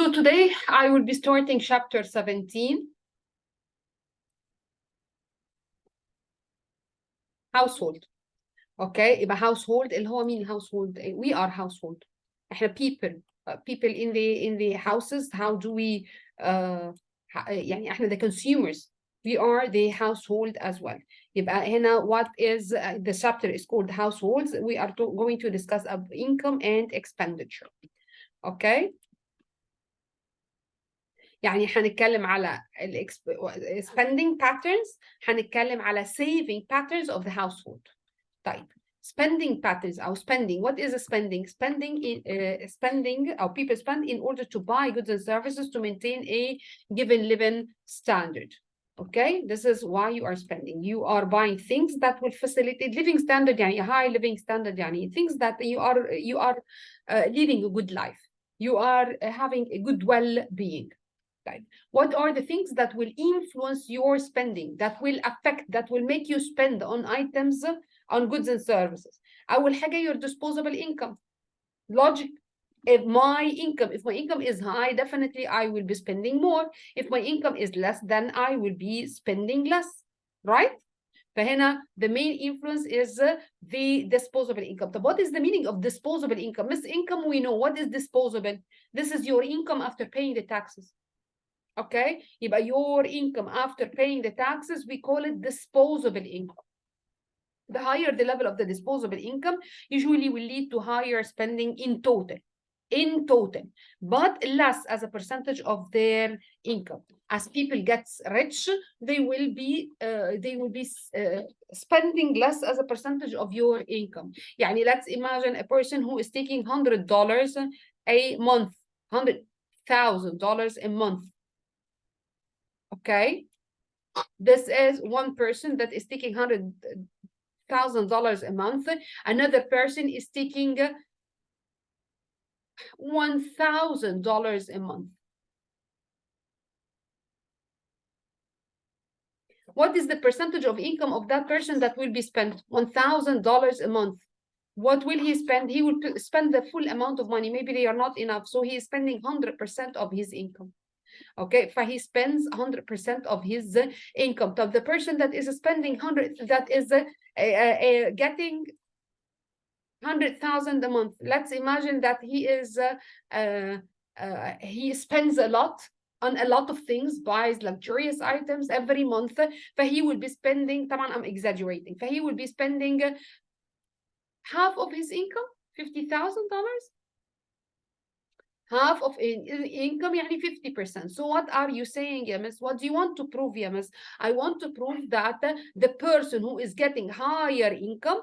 So today I will be starting chapter 17. Household. Okay, يبقى household اللي هو مين household? We are household. احنا people in the houses. How do we يعني احنا the consumers. We are the household as well. يبقى هنا what is the chapter is called households. We are going to discuss income and expenditure. Okay. يعني هنتكلم على spending patterns، هنتكلم على saving patterns of the household. طيب spending patterns أو spending. What is a spending? Spending أو people spend in order to buy goods and services to maintain a given living standard. Okay, this is why you are spending. You are buying things that will facilitate living standard, يعني a high living standard, يعني things that you are living a good life. You are having a good well-being. What are the things that will influence your spending, that will affect, that will make you spend on items, on goods and services? أول حاجة your disposable income. Logic. If my income is high, definitely I will be spending more. If my income is less, then I will be spending less, right? فهنا the main influence is the disposable income. But what is the meaning of disposable income? Miss income, we know. What is disposable? This is your income after paying the taxes. Okay, يبقى your income after paying the taxes, we call it disposable income. The higher the level of the disposable income, usually will lead to higher spending in total, but less as a percentage of their income. As people get rich, they will be spending less as a percentage of your income. يعني let's imagine a person who is taking $100 a month, $100,000 a month. Okay, this is one person that is taking $100,000 a month. Another person is taking $1,000 a month. What is the percentage of income of that person that will be spent? $1,000 a month. What will he spend? He will spend the full amount of money. Maybe they are not enough, so he is spending 100% of his income. Okay, so he spends 100% of his income. So the person that is spending that is getting 100,000 a month. Let's imagine that he is he spends a lot on a lot of things, buys luxurious items every month. So he will be spending, طبعا I'm exaggerating, so he will be spending half of his income, $50,000. Half of income, يعني 50%. So what are you saying, Yamis? What do you want to prove, Yamis? I want to prove that the person who is getting higher income,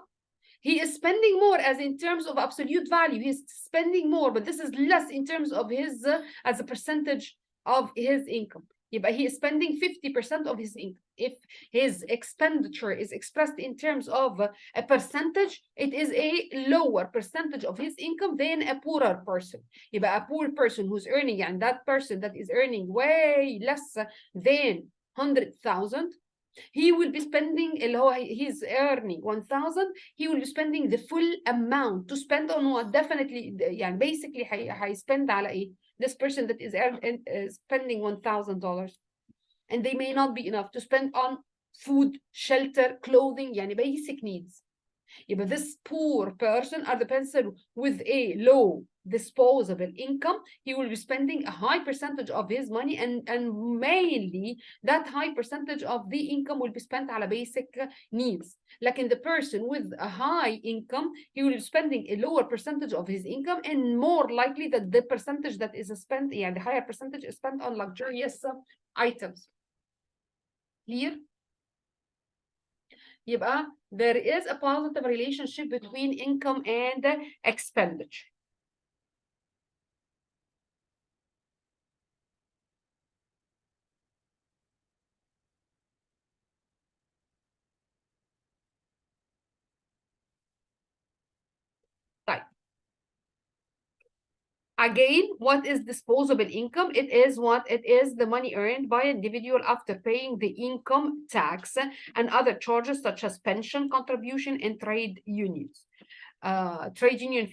he is spending more as in terms of absolute value. He's spending more, but this is less in terms of his, as a percentage of his income. But he is spending 50% of his income. If his expenditure is expressed in terms of a percentage, it is a lower percentage of his income than a poorer person. But a poor person who's earning, and that person that is earning way less than 100,000, he will be spending, he's earning 1,000, he will be spending the full amount. To spend on what? Definitely, يعني basically هي spend على ايه? This person that is spending $1,000, and they may not be enough to spend on food, shelter, clothing, يعني basic needs. But this poor person or the person with a low disposable income, he will be spending a high percentage of his money, and mainly that high percentage of the income will be spent on basic needs. Like in the person with a high income, he will be spending a lower percentage of his income, and more likely that the percentage that is spent, yeah, the higher percentage is spent on luxurious items. Clear? يبقى there is a positive relationship between income and expenditure. Right. Again, what is disposable income? It is the money earned by an individual after paying the income tax and other charges such as pension contribution and trade union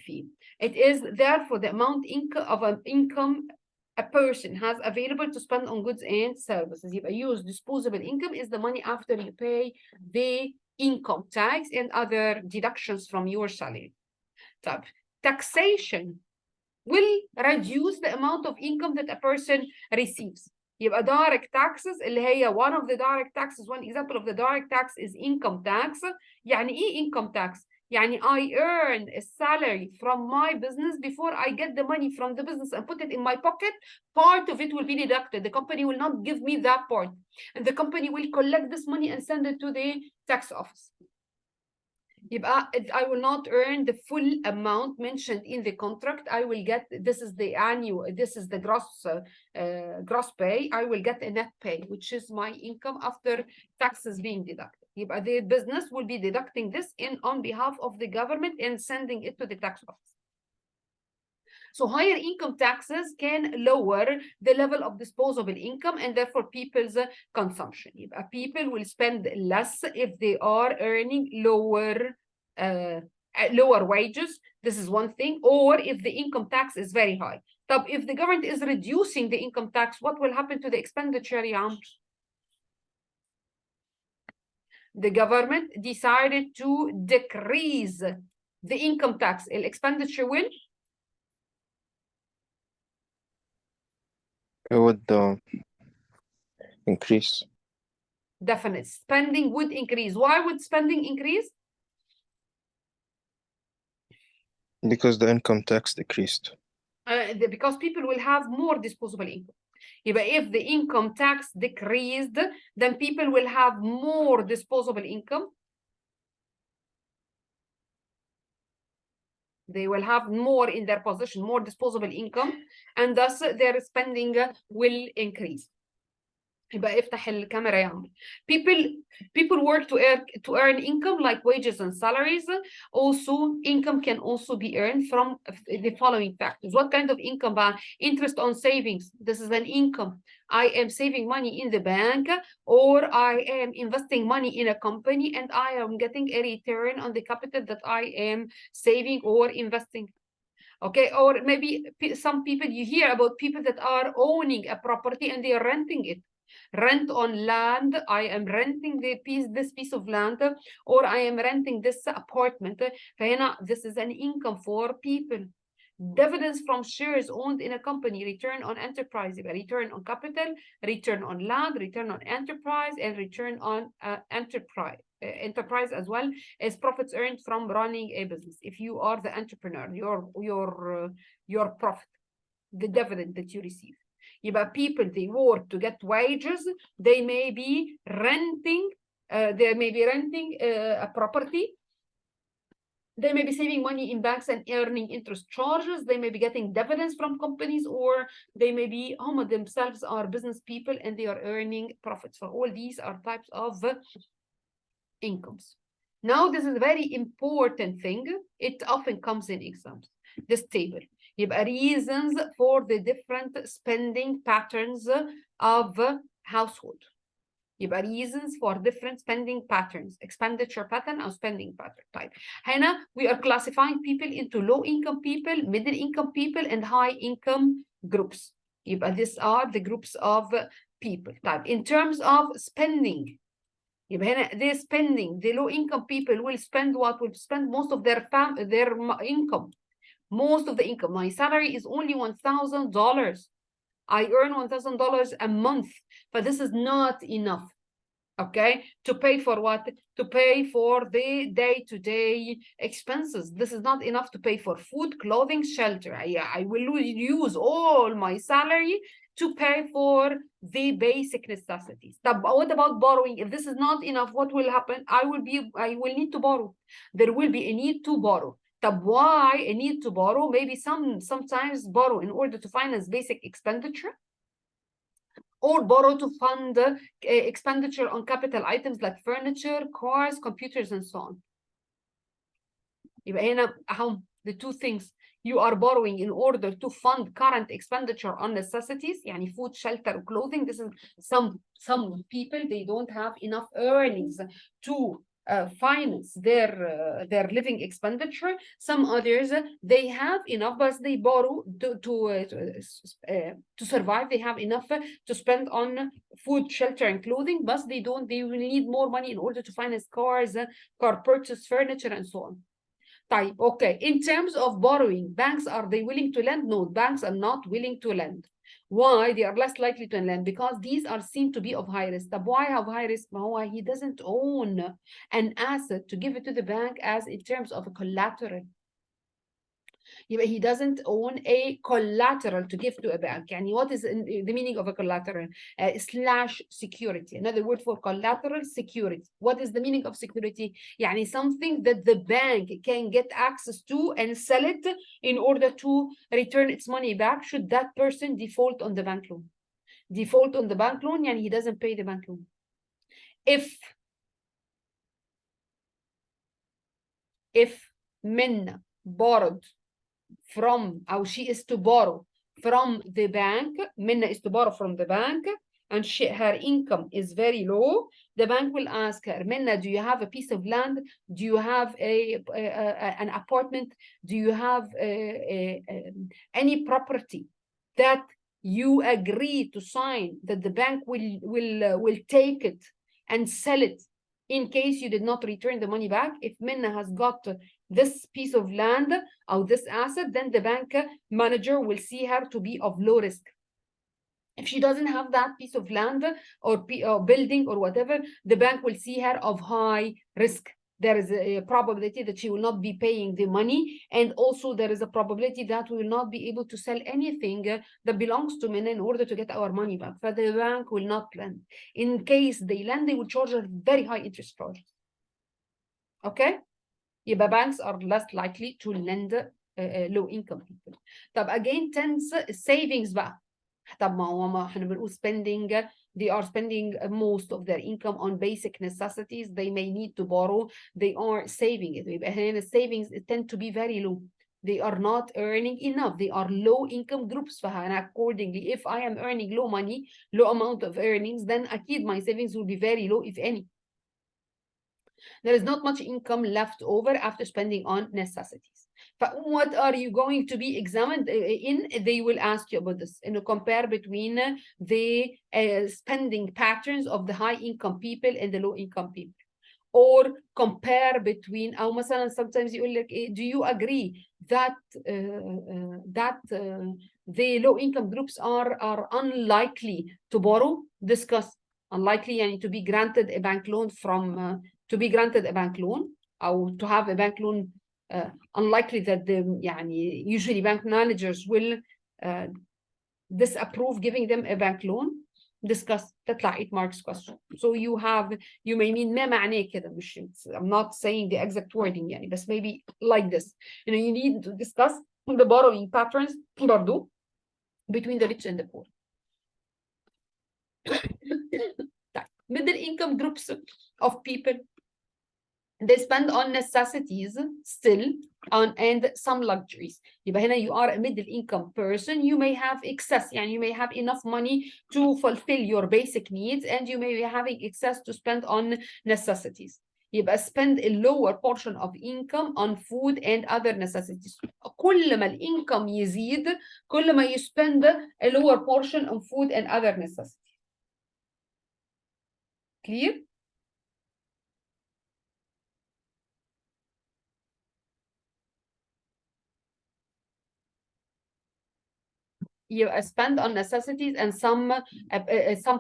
fee. It is therefore the amount of an income a person has available to spend on goods and services. يبقى use disposable income is the money after you pay the income tax and other deductions from your salary. طب taxation will reduce the amount of income that a person receives. يبقى direct taxes اللي هي one of the direct taxes, one example of the direct tax is income tax. يعني ايه income tax؟ يعني I earn a salary from my business before I get the money from the business and put it in my pocket. Part of it will be deducted. The company will not give me that part. And the company will collect this money and send it to the tax office. يبقى I will not earn the full amount mentioned in the contract. I will get, this is the annual, this is the gross pay. I will get a net pay, which is my income after taxes being deducted. يبقى the business will be deducting this on behalf of the government and sending it to the tax office. So higher income taxes can lower the level of disposable income and therefore people's consumption. يبقى people will spend less if they are earning lower wages. This is one thing. Or if the income tax is very high. طب if the government is reducing the income tax, what will happen to the expenditure, يا عمرو? The government decided to decrease the income tax. The expenditure will? It would increase. Definitely. Spending would increase. Why would spending increase? Because the income tax decreased. Because people will have more disposable income. If the income tax decreased, then people will have more disposable income. They will have more in their possession, more disposable income, and thus their spending will increase. يبقى افتح الكاميرا يا عمرو. People work to earn income like wages and salaries. Also, income can also be earned from the following factors. What kind of income? Interest on savings. This is an income. I am saving money in the bank, or I am investing money in a company and I am getting a return on the capital that I am saving or investing. Okay, or maybe some people, you hear about people that are owning a property and they are renting it. Rent on land. I am renting this piece of land, or I am renting this apartment. فهنا this is an income for people. Dividends from shares owned in a company, return on enterprise, return on capital, return on land, return on enterprise, and return on enterprise as well as profits earned from running a business. If you are the entrepreneur, your profit, the dividend that you receive. يبقى people, they work to get wages. They may be renting a property. They may be saving money in banks and earning interest charges. They may be getting dividends from companies, or they may be themselves are business people and they are earning profits. So all these are types of incomes. Now, this is a very important thing. It often comes in exams. This table. يبقى reasons for the different spending patterns of household. يبقى reasons for different spending patterns, expenditure pattern or spending pattern type. هنا we are classifying people into low income people, middle income people, and high income groups. يبقى these are the groups of people type. In terms of spending, يبقى هنا they're spending, the low income people will spend what? Will spend most of their income. Most of the income. My salary is only $1,000. I earn $1,000 a month, but this is not enough, okay? To pay for what? To pay for the day-to-day expenses. This is not enough to pay for food, clothing, shelter. I will use all my salary to pay for the basic necessities. But what about borrowing? If this is not enough, what will happen? I will need to borrow. There will be a need to borrow. طب why a need to borrow? Maybe sometimes borrow in order to finance basic expenditure, or borrow to fund expenditure on capital items like furniture, cars, computers, and so on. يبقى هنا the two things. You are borrowing in order to fund current expenditure on necessities, يعني food, shelter, clothing. This is some people, they don't have enough earnings to finance their living expenditure. Some others they have enough, but they borrow to survive. They have enough to spend on food, shelter, and clothing, but they don't. They will need more money in order to finance cars, car purchase, furniture, and so on. طيب, okay. In terms of borrowing, banks, are they willing to lend? No, banks are not willing to lend. Why? They are less likely to lend because these are seen to be of high risk. طب why have high risk? Why? He doesn't own an asset to give it to the bank as in terms of a collateral. He doesn't own a collateral to give to a bank. And what is the meaning of a collateral? Slash security. Another word for collateral, security. What is the meaning of security? يعني something that the bank can get access to and sell it in order to return its money back should that person default on the bank loan. Default on the bank loan, يعني he doesn't pay the bank loan. If Minna borrowed from, or she is to borrow from the bank, Minna is to borrow from the bank, and her income is very low, the bank will ask her, Minna, do you have a piece of land? Do you have an apartment? Do you have any property that you agree to sign that the bank will take it and sell it in case you did not return the money back? If Minna has got this piece of land or this asset, then the bank manager will see her to be of low risk. If she doesn't have that piece of land or building or whatever, the bank will see her of high risk. There is a probability that she will not be paying the money, and also there is a probability that we will not be able to sell anything that belongs to Minna in order to get our money back. But the bank will not lend. In case they lend, they will charge a very high interest charges. Okay? يبقى banks are less likely to lend low income people. طب again, tense savings بقى. طب ما احنا بنقول spending, they are spending most of their income on basic necessities. They may need to borrow. They are saving it. يبقى هنا savings tend to be very low. They are not earning enough. They are low income groups. فهنا accordingly, if I am earning low money, low amount of earnings, then أكيد my savings will be very low, if any. There is not much income left over after spending on necessities. But what are you going to be examined in? They will ask you about this. And compare between the spending patterns of the high income people and the low income people. Or compare between, أو مثلا sometimes يقول لك, do you agree that the low income groups are unlikely to borrow? Discuss. Unlikely يعني to be granted a bank loan from to be granted a bank loan, or to have a bank loan, unlikely that the يعني usually bank managers will disapprove giving them a bank loan. Discuss. تطلع 8 marks question. So you may mean ما معناه كده, مش, I'm not saying the exact wording يعني, but maybe like this. You need to discuss the borrowing patterns برضو between the rich and the poor. Middle income groups of people, they spend on necessities still and some luxuries. يبقى هنا you are a middle income person, you may have excess, يعني you may have enough money to fulfill your basic needs, and you may be having excess to spend on necessities. يبقى spend a lower portion of income on food and other necessities. كل ما الانكم يزيد, كل ما you spend a lower portion on food and other necessities. Clear? You spend on necessities and some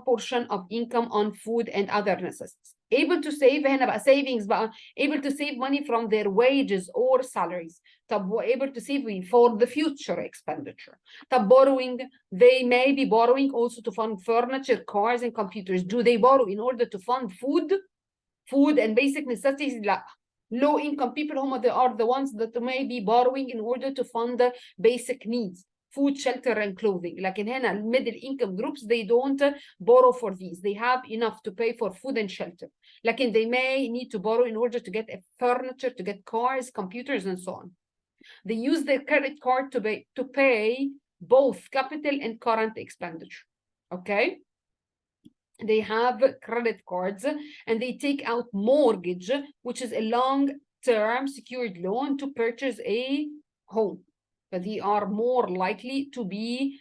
portion of income on food and other necessities. Able to save, هنا بقى savings بقى, able to save money from their wages or salaries. طب able to save for the future expenditure. طب borrowing, they may be borrowing also to fund furniture, cars, and computers. Do they borrow in order to fund food and basic necessities? لا. Low income people they are the ones that may be borrowing in order to fund the basic needs. Food, shelter, and clothing. لكن هنا middle income groups, they don't borrow for these. They have enough to pay for food and shelter. لكن they may need to borrow in order to get furniture, to get cars, computers, and so on. They use their credit card to pay both capital and current expenditure. Okay? they have credit cards and they take out mortgage, which is a long-term secured loan to purchase a home. But they are more likely to be,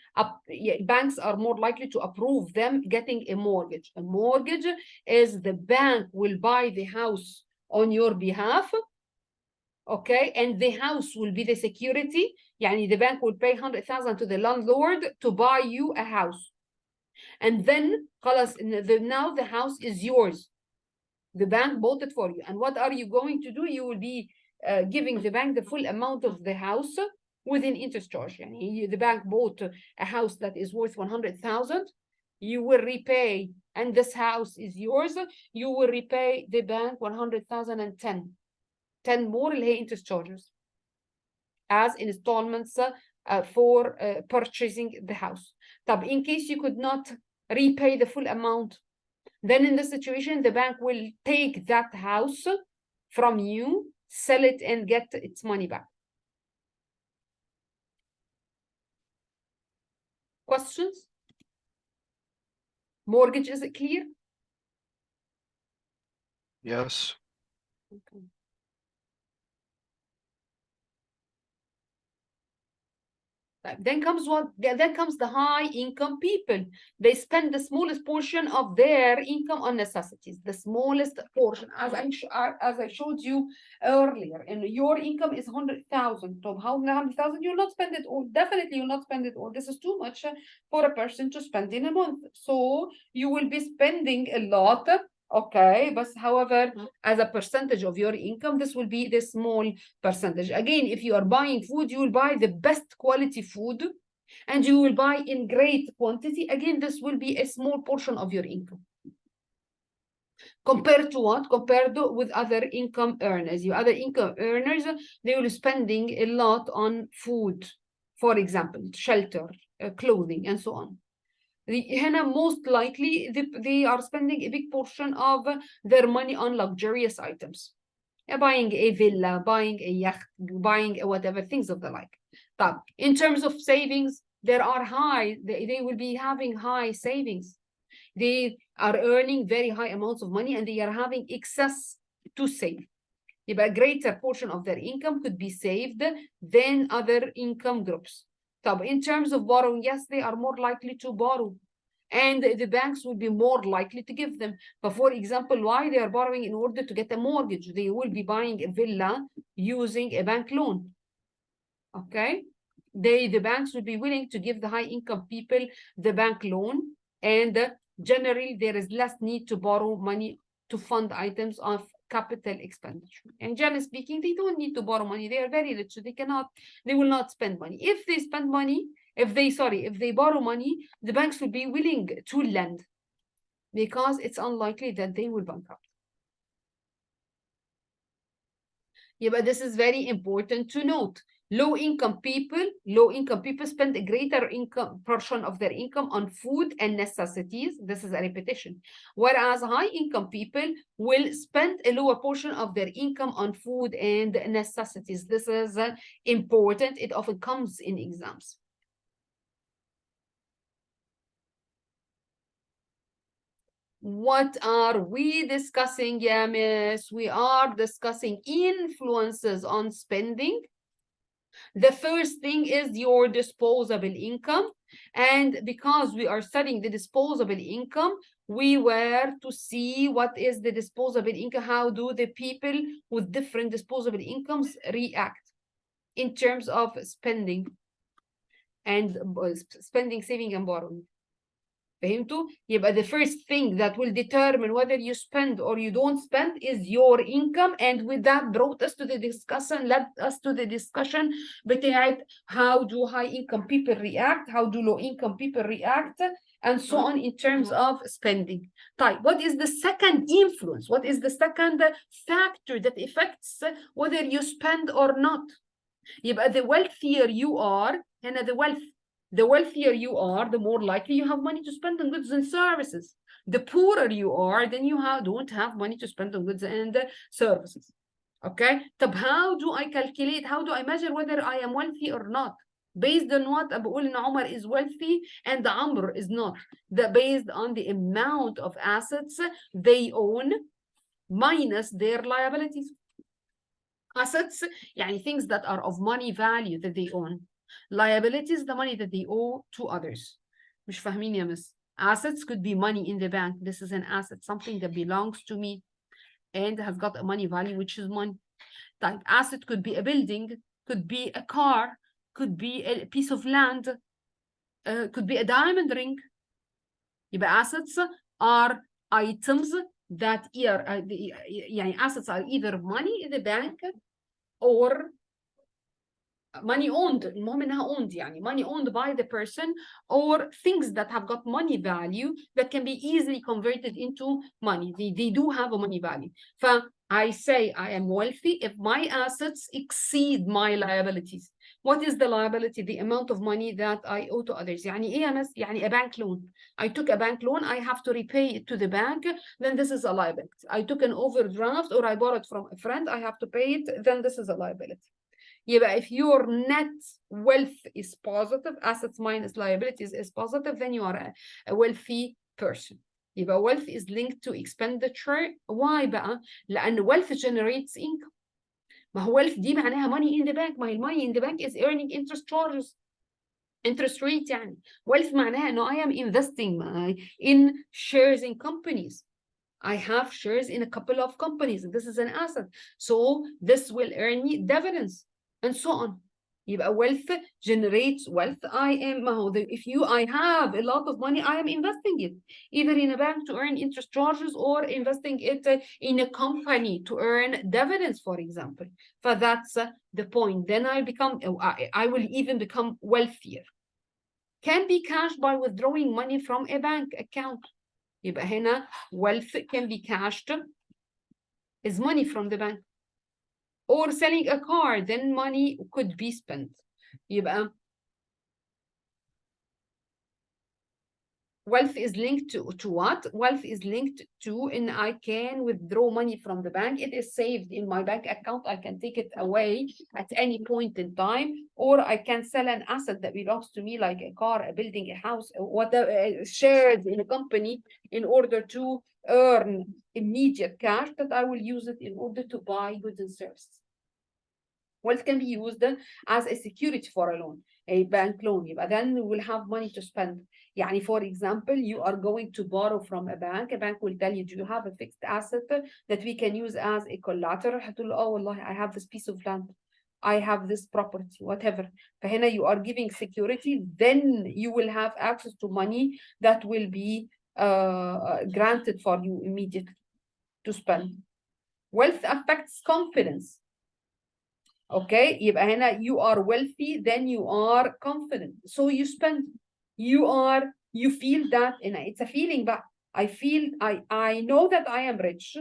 banks are more likely to approve them getting a mortgage. A mortgage is the bank will buy the house on your behalf, okay, and the house will be the security. يعني the bank will pay 100,000 to the landlord to buy you a house. And then now the house is yours. The bank bought it for you. And what are you going to do? You will be giving the bank the full amount of the house with an interest charge. The bank bought a house that is worth 100,000. You will repay, and this house is yours. You will repay the bank 100,010. 10 more اللي هي interest charges as installments for purchasing the house. طب in case you could not repay the full amount, then in this situation, the bank will take that house from you, sell it, and get its money back. Questions? Mortgage, is it clear? Yes. Okay. Then comes what? Then comes the high income people. They spend the smallest portion of their income on necessities. The smallest portion, as I showed you earlier. And your income is 100,000. So how 100,000? You'll not spend it all. Definitely, you'll not spend it all. This is too much for a person to spend in a month. So you will be spending a lot. Okay, but however, as a percentage of your income, this will be the small percentage. Again, if you are buying food, you will buy the best quality food and you will buy in great quantity. Again, this will be a small portion of your income. Compared to what? Compared with other income earners. Your other income earners, they will be spending a lot on food, for example, shelter, clothing, and so on. Most likely they are spending a big portion of their money on luxurious items, buying a villa, buying a yacht, buying whatever, things of the like. But in terms of savings, there are high, they will be having high savings. They are earning very high amounts of money and they are having excess to save. A greater portion of their income could be saved than other income groups. In terms of borrowing, yes, they are more likely to borrow. And the banks will be more likely to give them. But for example, why they are borrowing? In order to get a mortgage. They will be buying a villa using a bank loan. Okay? The banks will be willing to give the high income people the bank loan. And generally, there is less need to borrow money to fund items of capital expenditure. And generally speaking, they don't need to borrow money. They are very rich. They will not spend money. If they spend money, if they borrow money, the banks will be willing to lend because it's unlikely that they will bankrupt. Yeah, but this is very important to note. Low-income people spend a greater income portion of their income on food and necessities. This is a repetition. Whereas high-income people will spend a lower portion of their income on food and necessities. This is important. It often comes in exams. What are we discussing, yeah, miss? We are discussing influences on spending. The first thing is your disposable income. And because we are studying the disposable income, we were to see what is the disposable income. How do the people with different disposable incomes react in terms of spending and spending, saving, and borrowing? فهمتوا؟ يبقى the first thing that will determine whether you spend or you don't spend is your income. And with that brought us to the discussion, led us to the discussion بتاعت how do high income people react, how do low income people react, and so on in terms of spending. طيب, what is the second influence? What is the second factor that affects whether you spend or not? يبقى the wealthier you are, هنا the wealthier you are, the more likely you have money to spend on goods and services. The poorer you are, then you don't have money to spend on goods and services. Okay? طب how do I calculate, how do I measure whether I am wealthy or not? based on what بقول إن عمر is wealthy and Amr is not. Based on the amount of assets they own minus their liabilities. Assets يعني things that are of money value that they own. Liabilities the money that they owe to others. مش فاهمين يا مس. Assets could be money in the bank. This is an asset, something that belongs to me and has got a money value, which is money. Type asset could be a building, could be a car, could be a piece of land, could be a diamond ring. يبقى assets are items that are يعني assets are either money in the bank or money owned. المهم انها owned يعني money owned by the person or things that have got money value that can be easily converted into money. They do have a money value. I say I am wealthy if my assets exceed my liabilities. What is the liability? The amount of money that I owe to others. يعني ايه يا مس؟ يعني a bank loan. I took a bank loan, I have to repay it to the bank, then this is a liability. I took an overdraft or I borrowed from a friend, I have to pay it, then this is a liability. يبقى if your net wealth is positive, assets minus liabilities is positive, then you are a wealthy person. يبقى wealth is linked to expenditure. Why بقى؟ لأن wealth generates income. ما هو wealth دي معناها money in the bank. ما هي money in the bank is earning interest charges. Interest rate يعني. Wealth معناها إنه I am investing in shares in companies. I have shares in a couple of companies. This is an asset. So this will earn me dividends. And so on. يبقى wealth generates wealth. I have a lot of money, I am investing it either in a bank to earn interest charges or investing it in a company to earn dividends, for example. But that's the point. Then I will even become wealthier. Can be cashed by withdrawing money from a bank account. يبقى هنا wealth can be cashed is money from the bank. Or selling a car, then money could be spent. يبقى wealth is linked to what? Wealth is linked to, and I can withdraw money from the bank. It is saved in my bank account. I can take it away at any point in time, or I can sell an asset that belongs to me, like a car, a building, a house, whatever, shares in a company, in order to earn immediate cash that I will use it in order to buy goods and services. Wealth can be used as a security for a loan, a bank loan. But then we will have money to spend. يعني for example, you are going to borrow from a bank will tell you, do you have a fixed asset that we can use as a collateral? هتقول له, oh, والله, I have this piece of land. I have this property, whatever. فهنا you are giving security, then you will have access to money that will be granted for you immediately to spend. Wealth affects confidence. Okay, يبقى هنا you are wealthy, then you are confident. So you spend. You feel that, and it's a feeling, but I know that I am rich.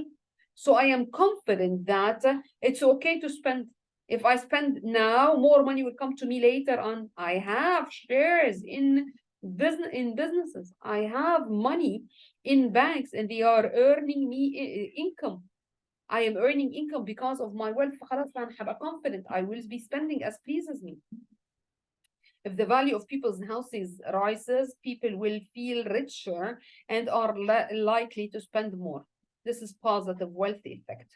So I am confident that it's okay to spend. If I spend now, more money will come to me later on. I have shares in businesses. I have money in banks, and they are earning me income. I am earning income because of my wealth. فخلاص أنا هبقى confident. I will be spending as pleases me. If the value of people's houses rises, people will feel richer and are likely to spend more. This is positive wealth effect.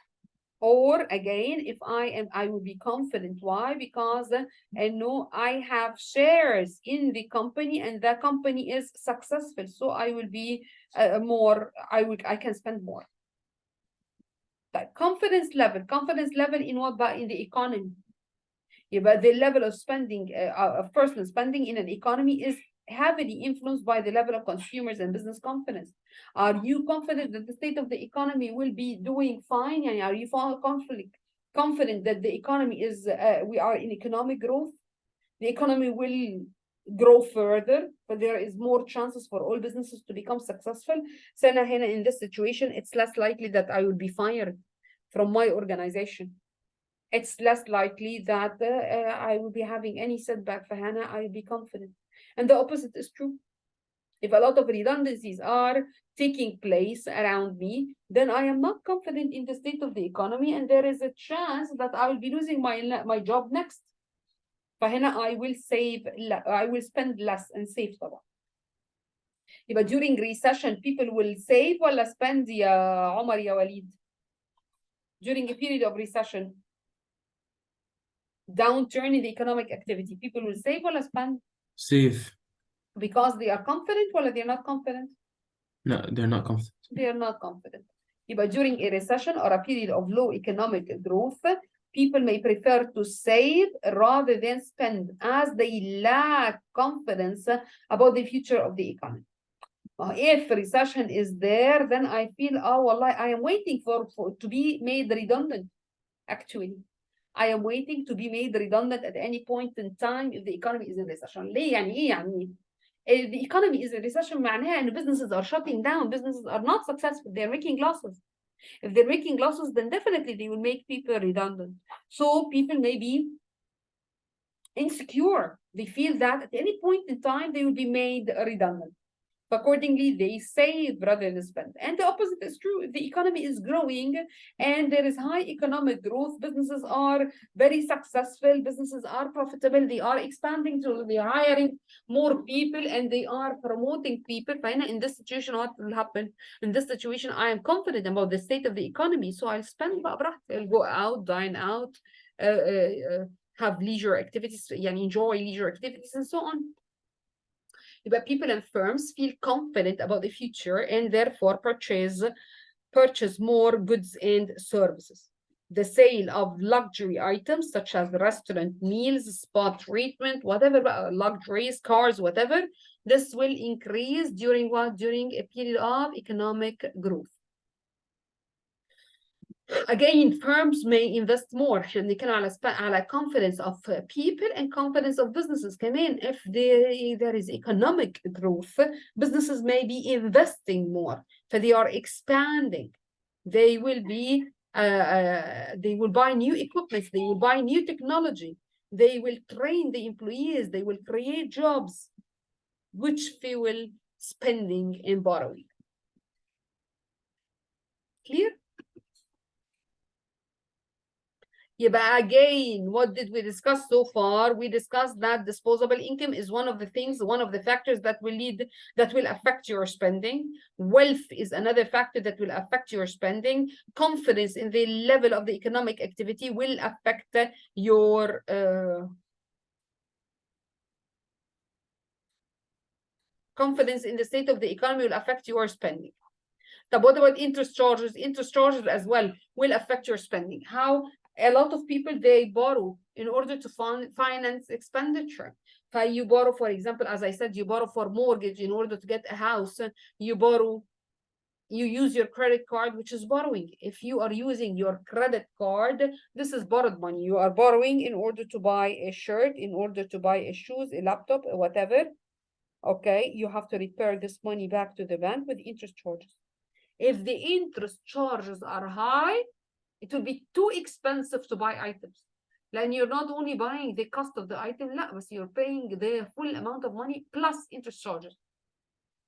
Or again, if I will be confident. Why? Because I know I have shares in the company and the company is successful. So I will be I can spend more. Confidence level in what? In the economy. But the level of spending, of personal spending in an economy is heavily influenced by the level of consumers and business confidence. Are you confident that the state of the economy will be doing fine? And are you confident that the economy is, we are in economic growth? The economy will grow further, but there is more chances for all businesses to become successful. So in this situation, it's less likely that I will be fired from my organization. It's less likely that I will be having any setback for Hannah. I will be confident. And the opposite is true. If a lot of redundancies are taking place around me, then I am not confident in the state of the economy, and there is a chance that I will be losing my job next. فهنا I will save I will spend less and save طبعا. يبقى during recession people will save ولا spend يا عمر يا وليد؟ During a period of recession, downturn in the economic activity, people will save ولا spend? Save. Because they are confident ولا they're not confident? No, they're not confident. They are not confident. يبقى during a recession or a period of low economic growth, people may prefer to save rather than spend as they lack confidence about the future of the economy. If recession is there, then I feel, oh, wallah, I am waiting for to be made redundant, actually. I am waiting to be made redundant at any point in time if the economy is in recession. ليه؟ يعني إيه يعني؟ If the economy is in recession معناها إن businesses are shutting down, businesses are not successful, they're making losses. If they're making losses, then definitely they will make people redundant. So people may be insecure. They feel that at any point in time they will be made redundant. Accordingly, they save rather than spend. And the opposite is true. If the economy is growing and there is high economic growth, businesses are very successful, businesses are profitable, they are expanding, so they are hiring more people and they are promoting people. In this situation, what will happen? In this situation, I am confident about the state of the economy, so I'll spend بقى براحتي. I'll go out, dine out, have leisure activities, enjoy leisure activities and so on. But people and firms feel confident about the future and therefore purchase more goods and services. The sale of luxury items such as restaurant meals, spa treatment, whatever, luxuries, cars, whatever, this will increase during what? During a period of economic growth. Again, firms may invest more. They can على confidence of people and confidence of businesses. كمان if there is economic growth, businesses may be investing more. So they are expanding. They will be they will buy new equipment. They will buy new technology. They will train the employees. They will create jobs, which fuel spending and borrowing. Clear? Yeah, again, what did we discuss so far? We discussed that disposable income is one of the things, one of the factors that will affect your spending. Wealth is another factor that will affect your spending. Confidence in the level of the economic activity will affect your confidence in the state of the economy will affect your spending. But what about interest charges? Interest charges as well will affect your spending. How? A lot of people, they borrow in order to finance expenditure. You borrow, for example, as I said, you borrow for mortgage in order to get a house. You use your credit card, which is borrowing. If you are using your credit card, this is borrowed money. You are borrowing in order to buy a shirt, in order to buy a shoes, a laptop, whatever. Okay, you have to return this money back to the bank with interest charges. If the interest charges are high, it will be too expensive to buy items. Then you're not only buying the cost of the item, but you're paying the full amount of money plus interest charges.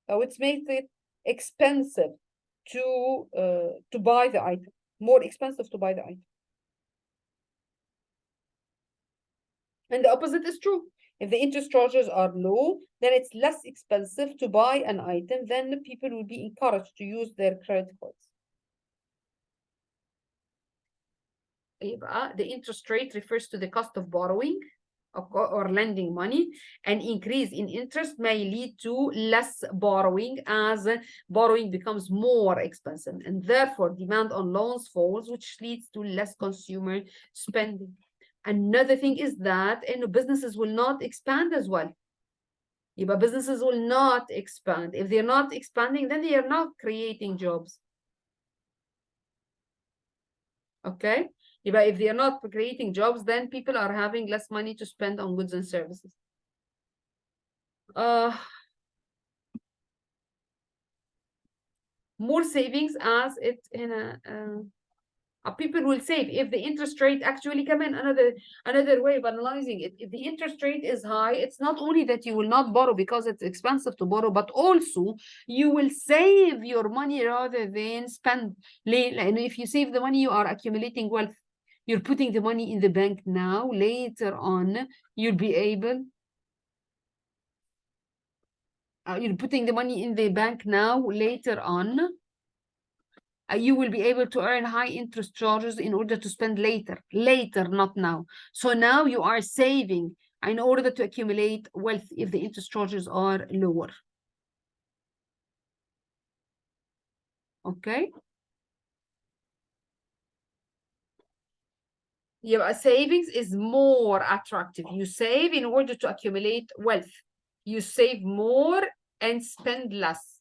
So it makes it expensive to buy the item, more expensive to buy the item. And the opposite is true. If the interest charges are low, then it's less expensive to buy an item, then people will be encouraged to use their credit cards. The interest rate refers to the cost of borrowing or lending money. An increase in interest may lead to less borrowing as borrowing becomes more expensive, and therefore demand on loans falls, which leads to less consumer spending. Another thing is that businesses will not expand as well. Businesses will not expand. If they're not expanding, then they are not creating jobs. Okay? If they are not creating jobs, then people are having less money to spend on goods and services. More savings as it's in people will save if the interest rate actually come in. Another way of analyzing it, if the interest rate is high, it's not only that you will not borrow because it's expensive to borrow, but also you will save your money rather than spend. And if you save the money, you are accumulating wealth. You're putting the money in the bank now. Later on, you'll be able. You're putting the money in the bank now. Later on, you will be able to earn high interest charges in order to spend later. Later, not now. So now you are saving in order to accumulate wealth if the interest charges are lower. Okay. Yeah, savings is more attractive. You save in order to accumulate wealth. You save more and spend less.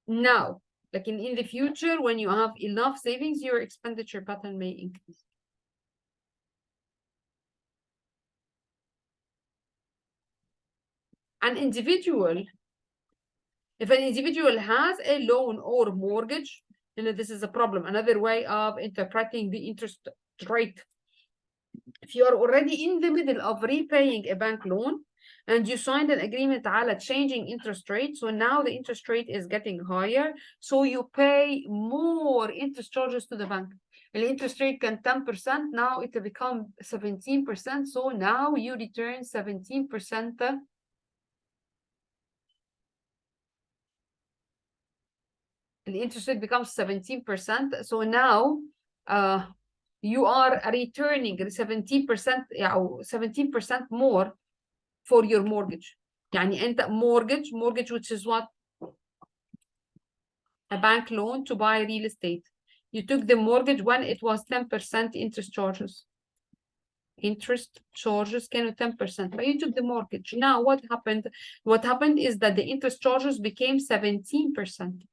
Now, like in the future, when you have enough savings, your expenditure pattern may increase. An individual, if an individual has a loan or mortgage, this is a problem. Another way of interpreting the interest rate. If you are already in the middle of repaying a bank loan and you signed an agreement على changing interest rate, so now the interest rate is getting higher, so you pay more interest charges to the bank. The interest rate can 10%, now it will become 17%, so now you return 17%. The interest rate becomes 17%, so now you are returning 17%, 17% more for your mortgage. يعني أنت mortgage which is what? A bank loan to buy real estate. You took the mortgage when it was 10% interest charges. Interest charges can 10%, but you took the mortgage. Now what happened? What happened is that the interest charges became 17%.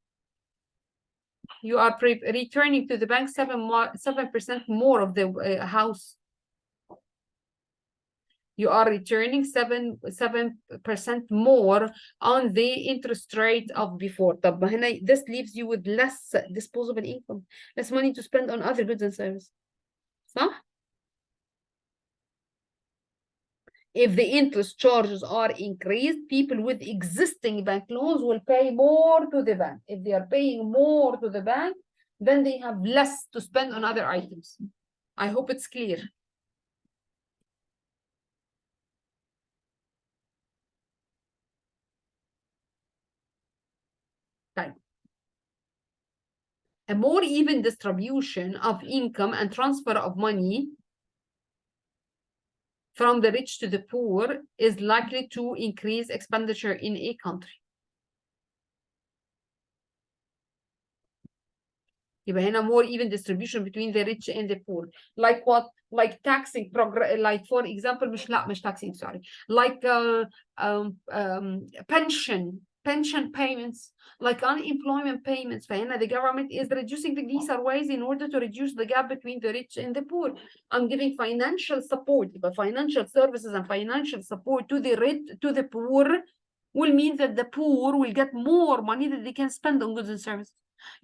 You are returning to the bank 7% more of the house. You are returning 7% more on the interest rate of before. طب هنا this leaves you with less disposable income, less money to spend on other goods and services. صح? If the interest charges are increased, people with existing bank loans will pay more to the bank. If they are paying more to the bank, then they have less to spend on other items. I hope it's clear. Right. A more even distribution of income and transfer of money from the rich to the poor is likely to increase expenditure in a country. يبقى هنا more even distribution between the rich and the poor. Like what? Like taxing program, like for example, مش taxing, sorry. Like pension payments, like unemployment payments. فهنا the government is reducing these are ways in order to reduce the gap between the rich and the poor. I'm giving financial support, but financial services and financial support to the rich, to the poor, will mean that the poor will get more money that they can spend on goods and services.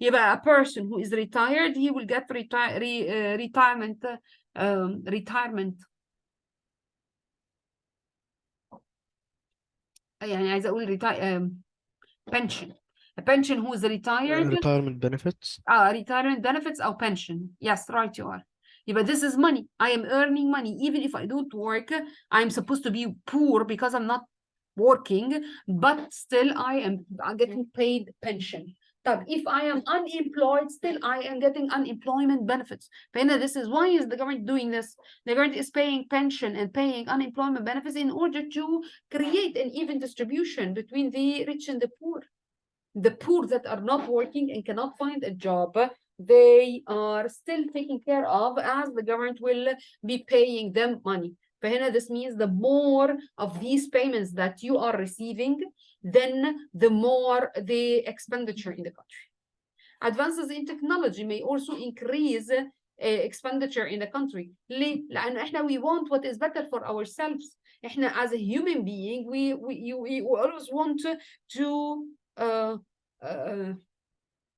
يبقى a person who is retired, he will get retirement. يعني عايزة أقول pension. A pension who is retired. Retirement benefits. Retirement benefits or pension. Yes, right you are. But this is money. I am earning money. Even if I don't work, I'm supposed to be poor because I'm not working, but still I am getting paid pension. But if I am unemployed, still I am getting unemployment benefits. This is why is the government doing this? The government is paying pension and paying unemployment benefits in order to create an even distribution between the rich and the poor. The poor that are not working and cannot find a job, they are still taken care of as the government will be paying them money. This means the more of these payments that you are receiving, then the more the expenditure in the country. Advances in technology may also increase expenditure in the country. ليه؟ لأن إحنا we want what is better for ourselves. إحنا as a human being, we always want to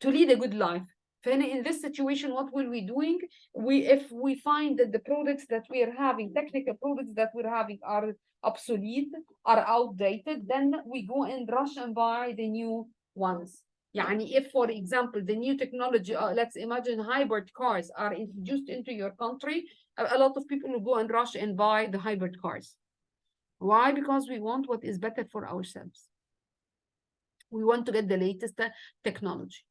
lead a good life. In this situation, what will we doing? If we find that the products that we are having, technical products that we're having are obsolete, are outdated, then we go and rush and buy the new ones. يعني if, for example, the new technology, let's imagine hybrid cars are introduced into your country, A lot of people will go and rush and buy the hybrid cars. Why? Because we want what is better for ourselves. We want to get the latest technology.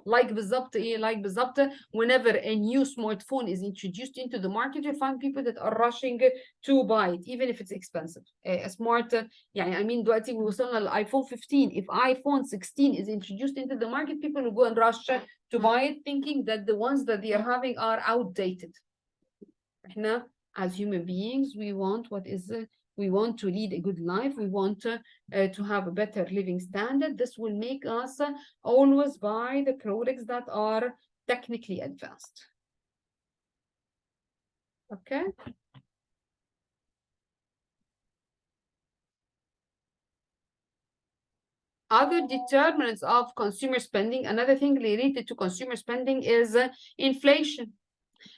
Like بالظبط ايه like بالظبط whenever a new smartphone is introduced into the market, you find people that are rushing to buy it even if it's expensive. A smart يعني I mean دلوقتي وصلنا للايفون 15. If iPhone 16 is introduced into the market, people will go and rush to buy it thinking that the ones that they are having are outdated. احنا as human beings, we want what is we want to lead a good life. We want to have a better living standard. This will make us always buy the products that are technically advanced. Okay. Other determinants of consumer spending, another thing related to consumer spending is inflation.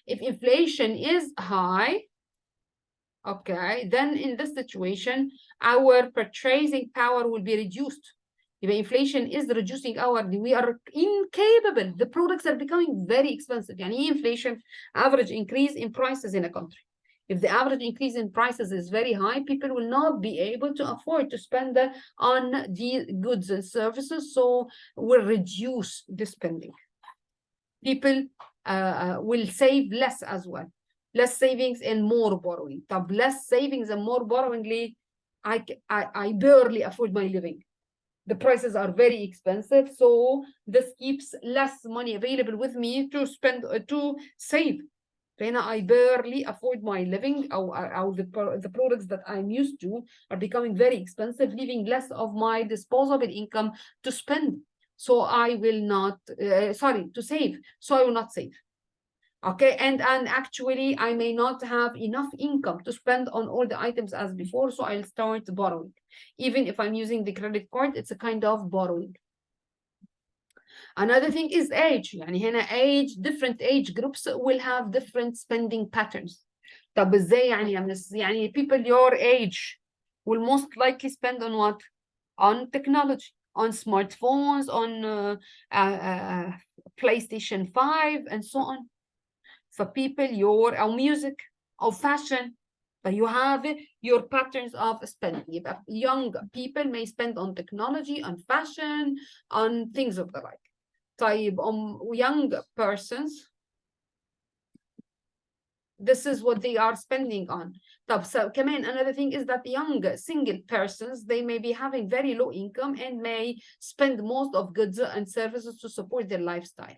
If inflation is high, okay, then in this situation, our purchasing power will be reduced. If inflation is reducing we are incapable. The products are becoming very expensive. Yani inflation, average increase in prices in a country. If the average increase in prices is very high, people will not be able to afford to spend on the goods and services, so will reduce the spending. People will save less as well. Less savings and more borrowing. طب less savings and more borrowing ليه؟ I barely afford my living. The prices are very expensive, so this keeps less money available with me to spend to save. Then I barely afford my living, or the products that I'm used to are becoming very expensive, leaving less of my disposable income to spend. So I will not, to save. So I will not save. Okay, and actually I may not have enough income to spend on all the items as before, so I'll start borrowing. Even if I'm using the credit card, it's a kind of borrowing. Another thing is age. يعني هنا age, different age groups will have different spending patterns. طب ازاي يعني يعني people your age will most likely spend on what? On technology, on smartphones, on PlayStation 5 and so on. For people your music or fashion, but you have your patterns of spending. Young people may spend on technology, on fashion, on things of the like. طيب young persons, this is what they are spending on. So كمان another thing is that young single persons, they may be having very low income and may spend most of goods and services to support their lifestyle.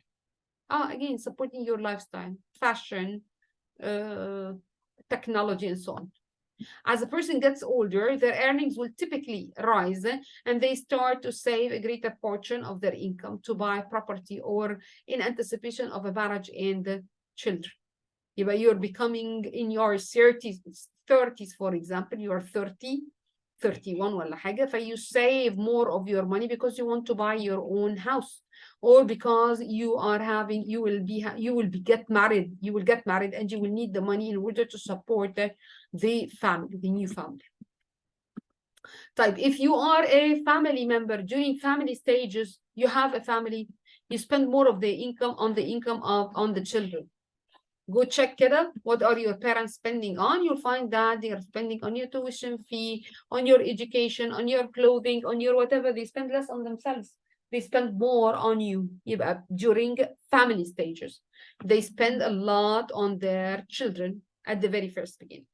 Again, supporting your lifestyle, fashion, technology, and so on. As a person gets older, their earnings will typically rise and they start to save a greater portion of their income to buy property or in anticipation of a marriage and children. You're becoming in your 30s, for example, you're 30, 31 ولا حاجة, you save more of your money because you want to buy your own house, or because you will get married and you will need the money in order to support the family, the new family. Type, if you are a family member during family stages, you have a family, you spend more of the income on the children. Go check كده, what are your parents spending on? You'll find that they are spending on your tuition fee, on your education, on your clothing, on your whatever. They spend less on themselves. They spend more on you. During family stages, they spend a lot on their children at the very first beginning.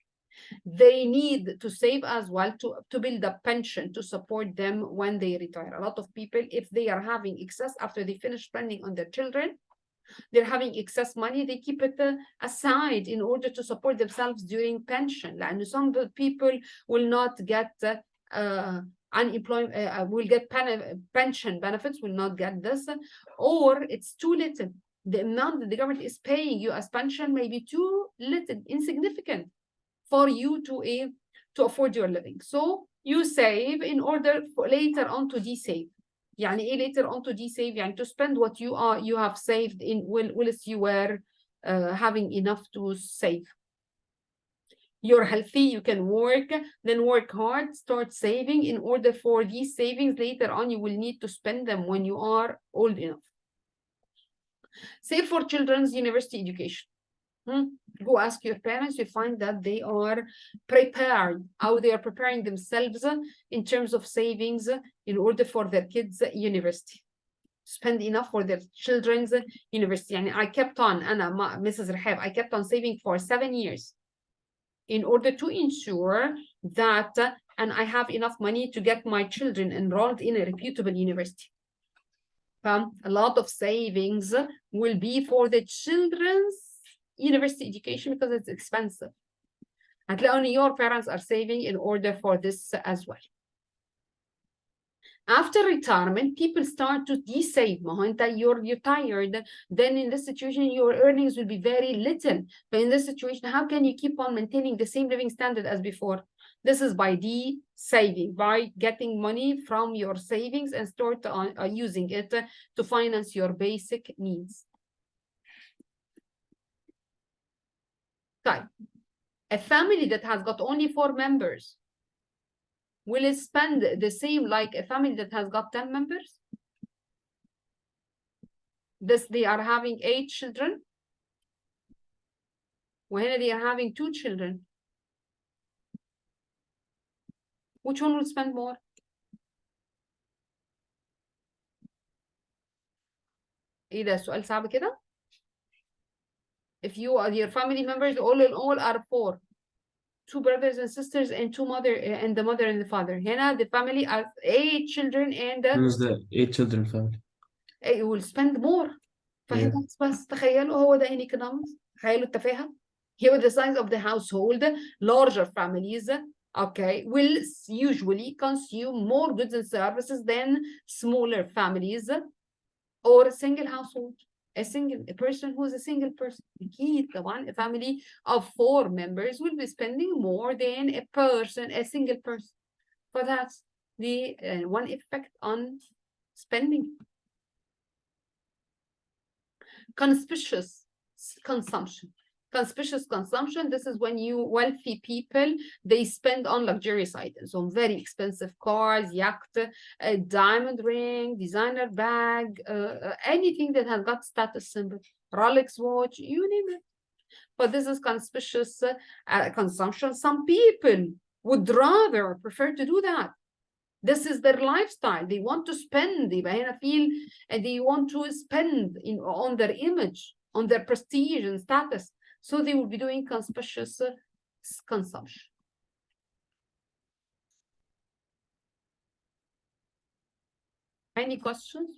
They need to save as well to build a pension to support them when they retire. A lot of people, if they are having excess after they finish spending on their children, they're having excess money, they keep it aside in order to support themselves during pension. And some people will not get unemployment, will get pension benefits, will not get this, or it's too little. The amount that the government is paying you as pension may be too little, insignificant for you to afford your living. So you save in order for later on to de-save. يعني ايه later on to de-save? يعني to spend what you have saved in whilst you were having enough to save. You're healthy, you can work, then work hard, start saving in order for these savings later on you will need to spend them when you are old enough. Save for children's university education. Go ask your parents, you find that they are prepared, how they are preparing themselves in terms of savings in order for their kids' university. Spend enough for their children's university. And I kept on, Mrs. Rahab, I kept on saving for 7 years in order to ensure that, and I have enough money to get my children enrolled in a reputable university. A lot of savings will be for the children's university education because it's expensive. And only your parents are saving in order for this as well. After retirement, people start to de-save. You're tired. Then in this situation, your earnings will be very little. But in this situation, how can you keep on maintaining the same living standard as before? This is by de-saving, by getting money from your savings and start using it to finance your basic needs. Type. A family that has got only 4 members will it spend the same like a family that has got 10 members? They are having 8 children. When they are having 2 children. Which one will spend more? ايه ده سؤال صعب كده؟ If you are your family members all in all are 4. 2 brothers and sisters and 2 mother and the mother and the father. هنا the family are 8 children and Who's the 8 children family? it will spend more. فهنا بس تخيلوا هو ده in economics. تخيلوا التفاهة. Here the size of the household, larger families, okay, will usually consume more goods and services than smaller families or a single household. A person who is a single person. أكيد طبعا a family of 4 members will be spending more than a single person. But that's the one effect on spending. Conspicuous consumption. Conspicuous consumption, this is when you wealthy people, they spend on luxurious items, on very expensive cars, yacht, a diamond ring, designer bag, anything that has got status symbol, Rolex watch, you name it. But this is conspicuous consumption. Some people would rather prefer to do that. This is their lifestyle. They want to spend, and they want to spend on their image, on their prestige and status. So they will be doing conspicuous consumption. Any questions?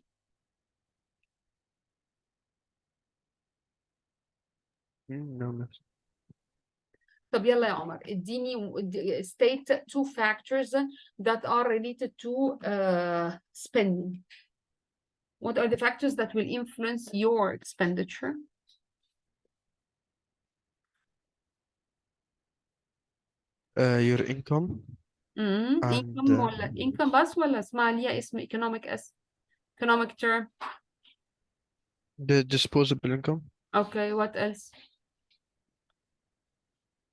No, no. طب يلا يا عمر اديني state 2 factors that are related to spending. What are the factors that will influence your expenditure? Your income and income ولا income بس ولا اسمها ليها اسم economic term? the disposable income. Okay, what else?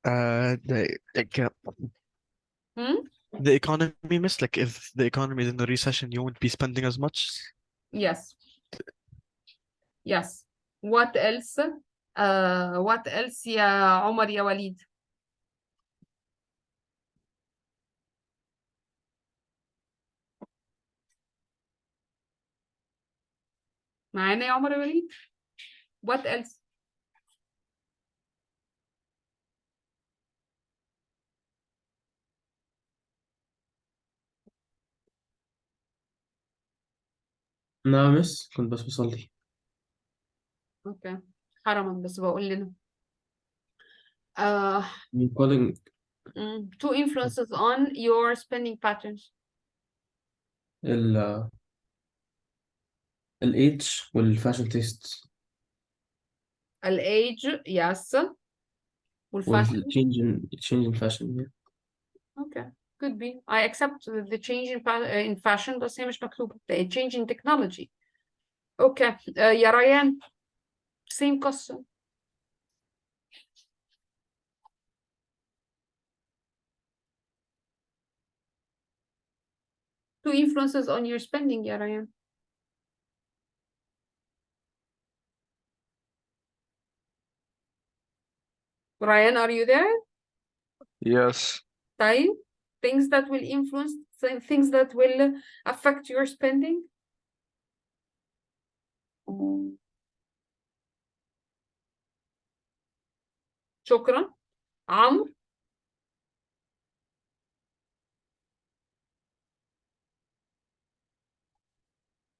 The economy, miss, like if the economy is in a recession, you won't be spending as much. Yes. Yes. What else? What else يا عمر يا وليد? معانا يا عمر يا وليد؟ What else? نعم مس كنت بس بصلي. اوكي حرما بس بقول لنا. I'm calling 2 influences on your spending patterns. الage والفاشن تيست. الage yes. والفاشن. change in fashion. Yeah. Okay, could be. I accept the change in fashion بس هي مش مكتوبة. The change in technology. Okay, يا ريان. Same question. Two influences on your spending, يا ريان. Ryan, are you there? Yes. طيب, things that will influence, things that will affect your spending. شكرا. عمرو.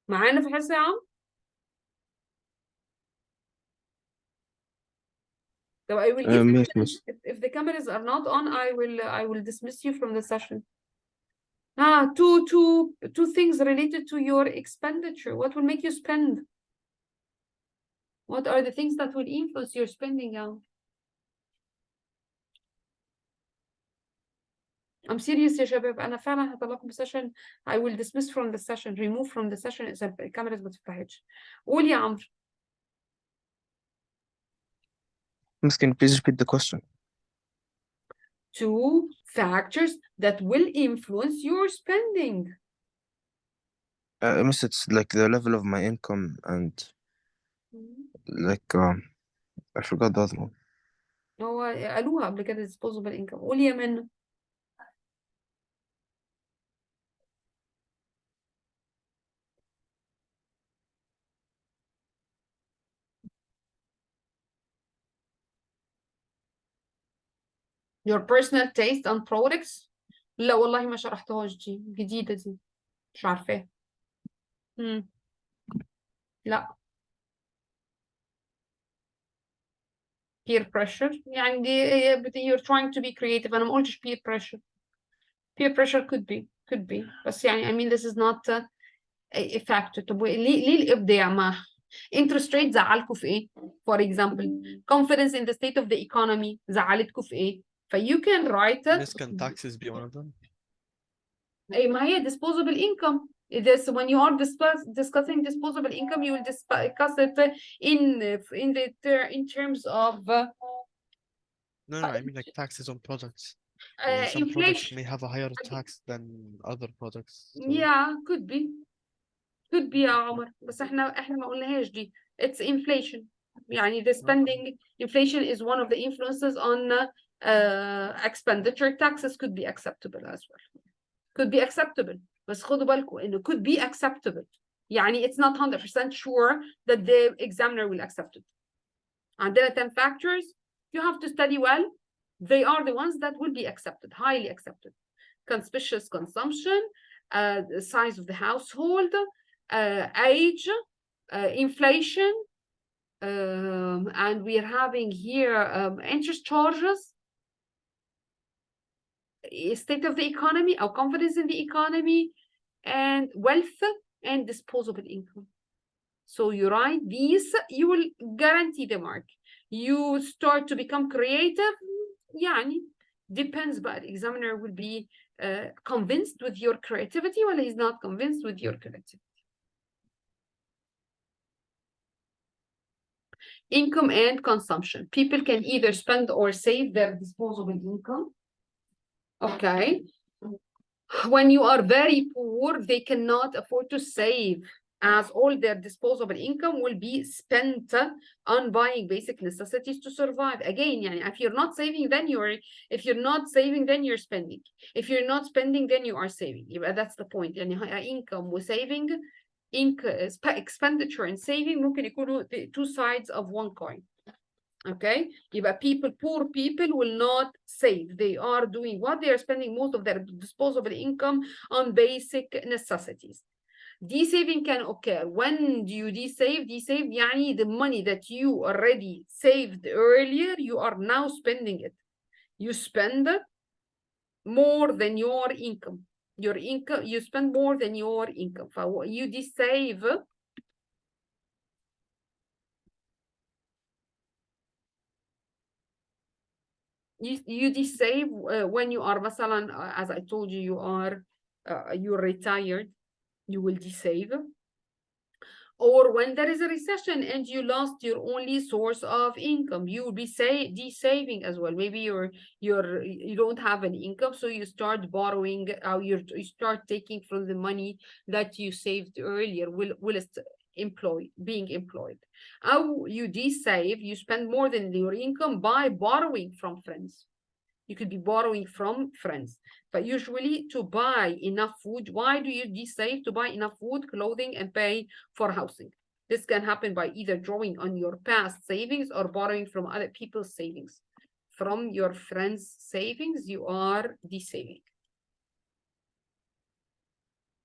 معانا في حصة يا عمرو؟ So I will give ماشي ماشي. if the cameras are not on, I will dismiss you from the session. Two things related to your expenditure. What will make you spend? What are the things that will influence your spending now? I'm serious يا شباب. أنا فعلا هطلعكم session. I will dismiss from the session, remove from the session إذا الكاميرا ما تفتحتش. قول يا عمرو. Miss, can you please repeat the question? Two factors that will influence your spending. Miss, it's like the level of my income and like I forgot the other one. هو قالوها قبل كده disposable income. قول يا منى. Your personal taste on products. لا والله ما شرحتهاش دي جديدة دي. مش عارفاها. لا. Peer pressure. يعني دي you're trying to be creative. أنا ما قلتش peer pressure. Peer pressure could be. بس يعني I mean this is not a factor. طب ليه الإبداع ما interest rate زعلكوا في إيه؟ For example, confidence in the state of the economy زعلتكوا في إيه؟ you can write Miss, can taxes be one of them? ما هي disposable income. This when you are discussing disposable income, you will discuss it in terms of No, I mean like taxes on products. Some products inflation. may have a higher tax than other products. So Yeah, could be يا عمر. بس احنا ما قلناهاش دي. It's inflation. يعني the spending inflation is one of the influences on expenditure. Taxes could be acceptable as well. Could be acceptable. بس خدوا بالكم إنه could be acceptable. يعني it's not 100% sure that the examiner will accept it. عندنا 10 factors. You have to study well. They are the ones that will be accepted, highly accepted. Conspicuous consumption, the size of the household, age, inflation, and we are having here interest charges, state of the economy, or confidence in the economy, and wealth and disposable income. So you write these, you will guarantee the mark. You start to become creative. يعني depends, but the examiner will be convinced with your creativity while he's not convinced with your creativity. Income and consumption. People can either spend or save their disposable income. Okay. When you are very poor, they cannot afford to save, as all their disposable income will be spent on buying basic necessities to survive. Again, if you're not saving, then you're spending. If you're not spending, then you are saving. That's the point. Income with saving, expenditure and saving ممكن يكونوا the two sides of one coin. Okay, poor people will not save. They are doing what? They are spending most of their disposable income on basic necessities. De-saving can occur. When do you de-save? De-save يعني the money that you already saved earlier, you are now spending it. You spend more than your income. You spend more than your income. You de-save. You de-save when you are مثلا, as I told you, you're retired, you will de-save. Or when there is a recession and you lost your only source of income, you will be de-saving as well. Maybe you don't have an income, so you start borrowing, you start taking from the money that you saved earlier. being employed. أو you de-save, you spend more than your income by borrowing from friends. You could be borrowing from friends. But usually to buy enough food, why do you de-save? To buy enough food, clothing, and pay for housing. This can happen by either drawing on your past savings or borrowing from other people's savings. From your friends' savings, you are de-saving.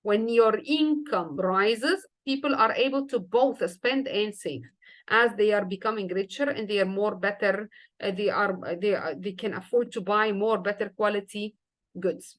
When your income rises, people are able to both spend and save. As they are becoming richer and they are more better, they can afford to buy more better quality goods.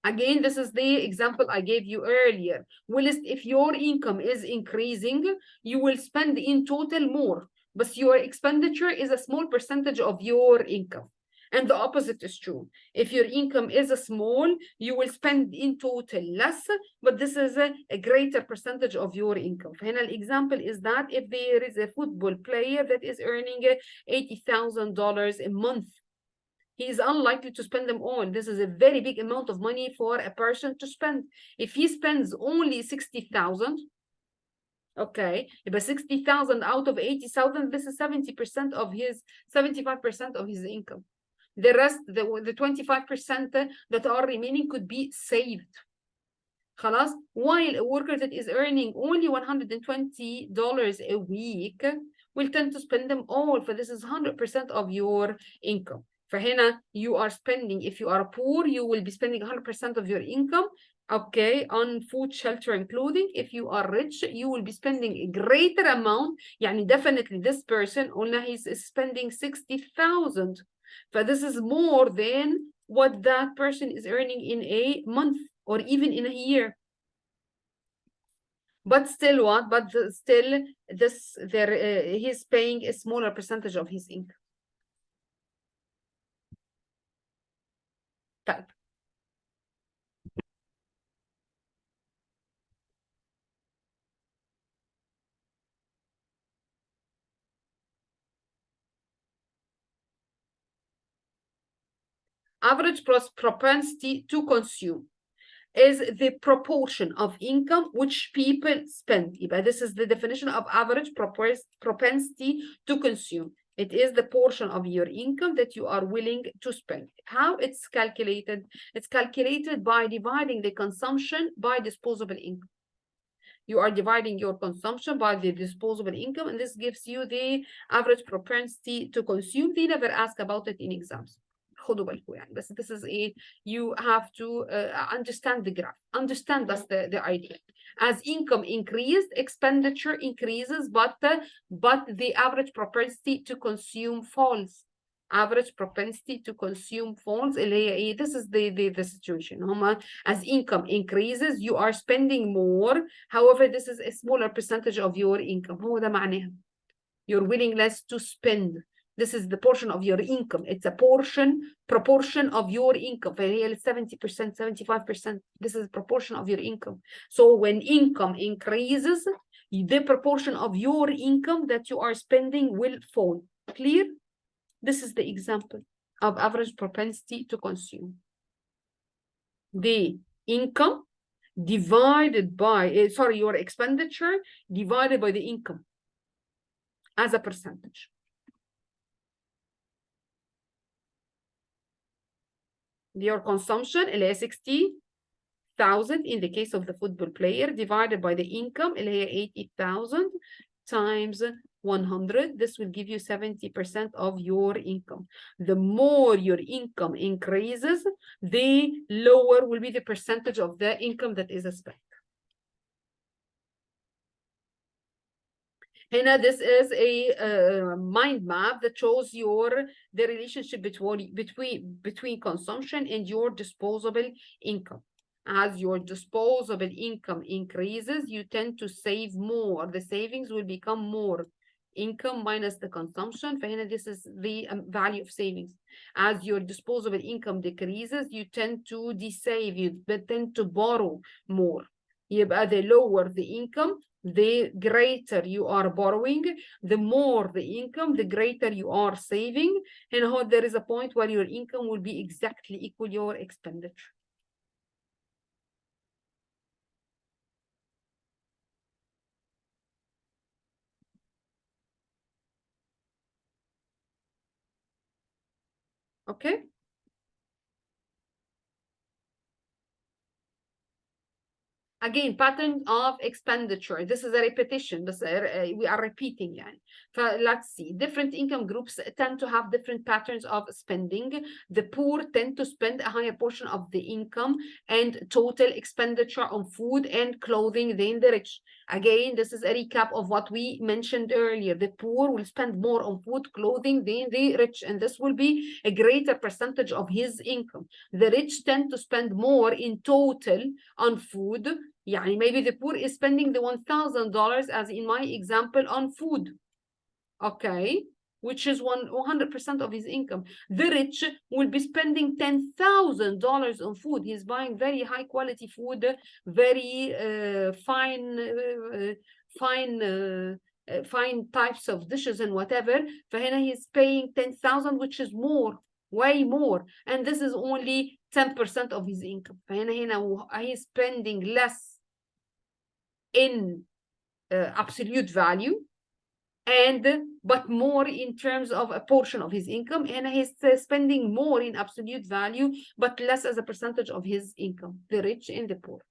Again, this is the example I gave you earlier. Whilst if your income is increasing, you will spend in total more, but your expenditure is a small percentage of your income. And the opposite is true. If your income is small, you will spend in total less, but this is a greater percentage of your income. And an example is that if there is a football player that is earning $80,000 a month, he is unlikely to spend them all. This is a very big amount of money for a person to spend. If he spends only 60,000, okay, but 60,000 out of 80,000, this is 70% of his, 75% of his income. The rest, the 25% that are remaining could be saved. خلاص, while a worker that is earning only $120 a week will tend to spend them all, for this is 100% of your income. فهنا you are spending, if you are poor, you will be spending 100% of your income, okay, on food, shelter, and clothing. If you are rich, you will be spending a greater amount. يعني definitely this person, قلنا he's spending 60,000. But this is more than what that person is earning in a month or even in a year. But still what? But still this there he's paying a smaller percentage of his income. طيب. Average propensity to consume is the proportion of income which people spend. This is the definition of average propensity to consume. It is the portion of your income that you are willing to spend. How it's calculated? It's calculated by dividing the consumption by disposable income. You are dividing your consumption by the disposable income, and this gives you the average propensity to consume. They never ask about it in exams. خدوا بالكم يعني, بس this is a, you have to understand the graph, understand that's the idea. As income increased, expenditure increases, but the average propensity to consume falls. Average propensity to consume falls. This is the situation. As income increases, you are spending more. However, this is a smaller percentage of your income. هو ده معناها. Your willingness to spend. This is the portion of your income. It's a proportion of your income. 70%, 75%. This is a proportion of your income. So when income increases, the proportion of your income that you are spending will fall. Clear? This is the example of average propensity to consume. The income divided by, your expenditure divided by the income as a percentage. Your consumption, اللي هي 60,000 in the case of the football player, divided by the income, اللي هي 80,000 times 100. This will give you 70% of your income. The more your income increases, the lower will be the percentage of the income that is spent. Hina, this is a mind map that shows the relationship between consumption and your disposable income. As your disposable income increases, you tend to save more. The savings will become more. Income minus the consumption. فهنا, this is the value of savings. As your disposable income decreases, you tend to de-save. You tend to borrow more. يبقى the lower the income, the greater you are borrowing, the more the income, the greater you are saving. And how there is a point where your income will be exactly equal your expenditure. Okay. Again, pattern of expenditure. This is a repetition, but we are repeating. Let's see. Different income groups tend to have different patterns of spending. The poor tend to spend a higher portion of the income and total expenditure on food and clothing than the rich. Again, this is a recap of what we mentioned earlier. The poor will spend more on food, clothing than the rich, and this will be a greater percentage of his income. The rich tend to spend more in total on food. يعني maybe the poor is spending the $1,000 as in my example on food, okay, which is 100% of his income. The rich will be spending $10,000 on food. He's buying very high quality food, very fine types of dishes and whatever. فهنا he's paying 10,000, which is more, way more, and this is only 10% of his income. فهنا he's spending less in absolute value, but more in terms of a portion of his income, and he's spending more in absolute value but less as a percentage of his income, the rich and the poor.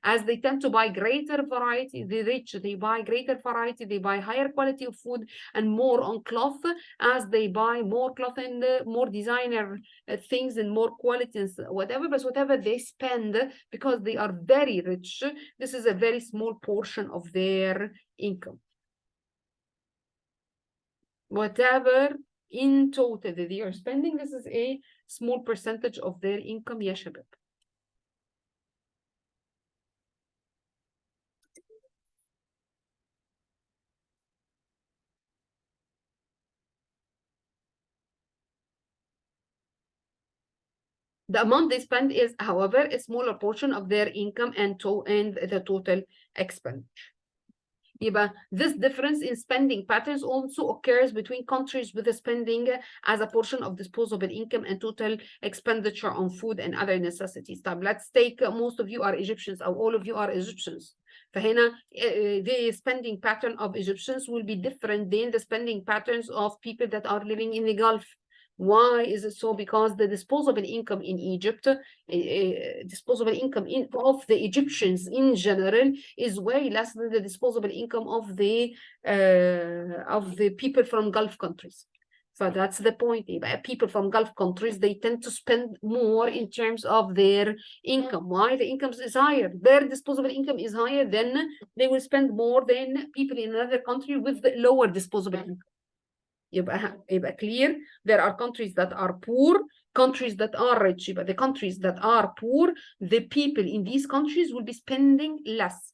As they tend to buy greater variety, the rich, they buy greater variety, they buy higher quality of food and more on cloth. As they buy more cloth and more designer things and more quality and whatever, but whatever they spend, because they are very rich, this is a very small portion of their income. Whatever in total that they are spending, this is a small percentage of their income, يا شباب. The amount they spend is, however, a smaller portion of their income and the total expenditure. يبقى this difference in spending patterns also occurs between countries with the spending as a portion of disposable income and total expenditure on food and other necessities. طب let's take most of you are Egyptians or all of you are Egyptians. فهنا the spending pattern of Egyptians will be different than the spending patterns of people that are living in the Gulf. Why is it so? Because the disposable income in Egypt, disposable income of the Egyptians in general is way less than the disposable income of the people from Gulf countries. So that's the point. People from Gulf countries, they tend to spend more in terms of their income. Why? The income is higher. Their disposable income is higher, then they will spend more than people in another country with the lower disposable income. يبقى clear, there are countries that are poor, countries that are rich. But the countries that are poor, the people in these countries will be spending less.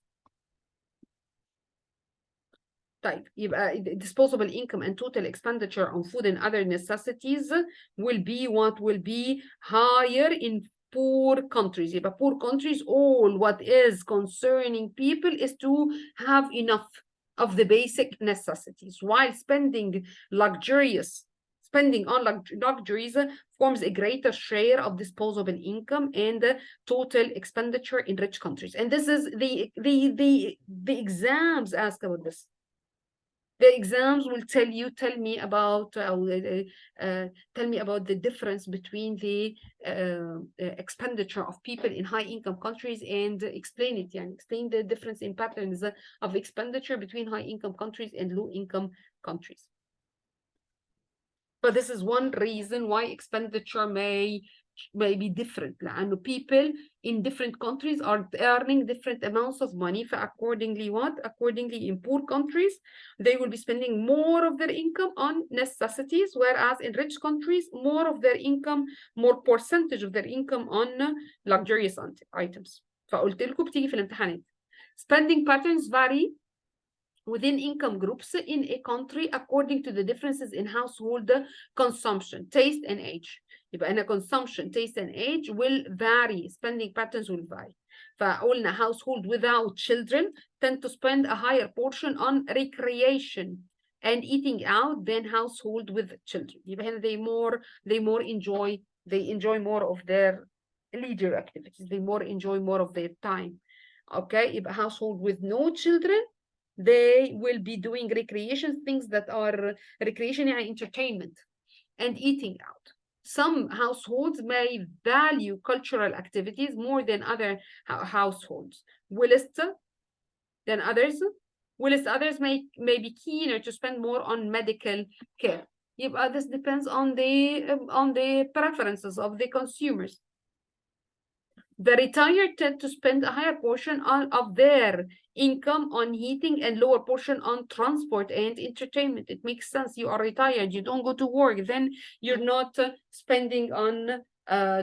طيب يبقى disposable income and total expenditure on food and other necessities will be what will be higher in poor countries. يبقى poor countries, all what is concerning people is to have enough of the basic necessities, while spending on luxuries forms a greater share of disposable income and total expenditure in rich countries. And this is the exams ask about this. The exams will tell me about the difference between the expenditure of people in high income countries and explain it. Explain the difference in patterns of expenditure between high income countries and low income countries. But this is one reason why expenditure may be different. And people in different countries are earning different amounts of money. Accordingly, in poor countries, they will be spending more of their income on necessities, whereas in rich countries, more of their income, more percentage of their income on luxurious items. فقلت لكم بتيجي في الامتحانات. Spending patterns vary within income groups in a country according to the differences in household consumption, taste, and age. يبقى أنا consumption, taste, and age will vary. Spending patterns will vary. فقلنا household without children tend to spend a higher portion on recreation and eating out than household with children. يبقى هنا they enjoy more of their leisure activities. They enjoy more of their time. Okay, يبقى household with no children, they will be doing recreation, things that are recreation and entertainment and eating out. Some households may value cultural activities more than other households. Whilst others may be keener to spend more on medical care. This depends on the preferences of the consumers. The retired tend to spend a higher portion of their income on heating and lower portion on transport and entertainment. It makes sense. You are retired, you don't go to work, then you're not spending on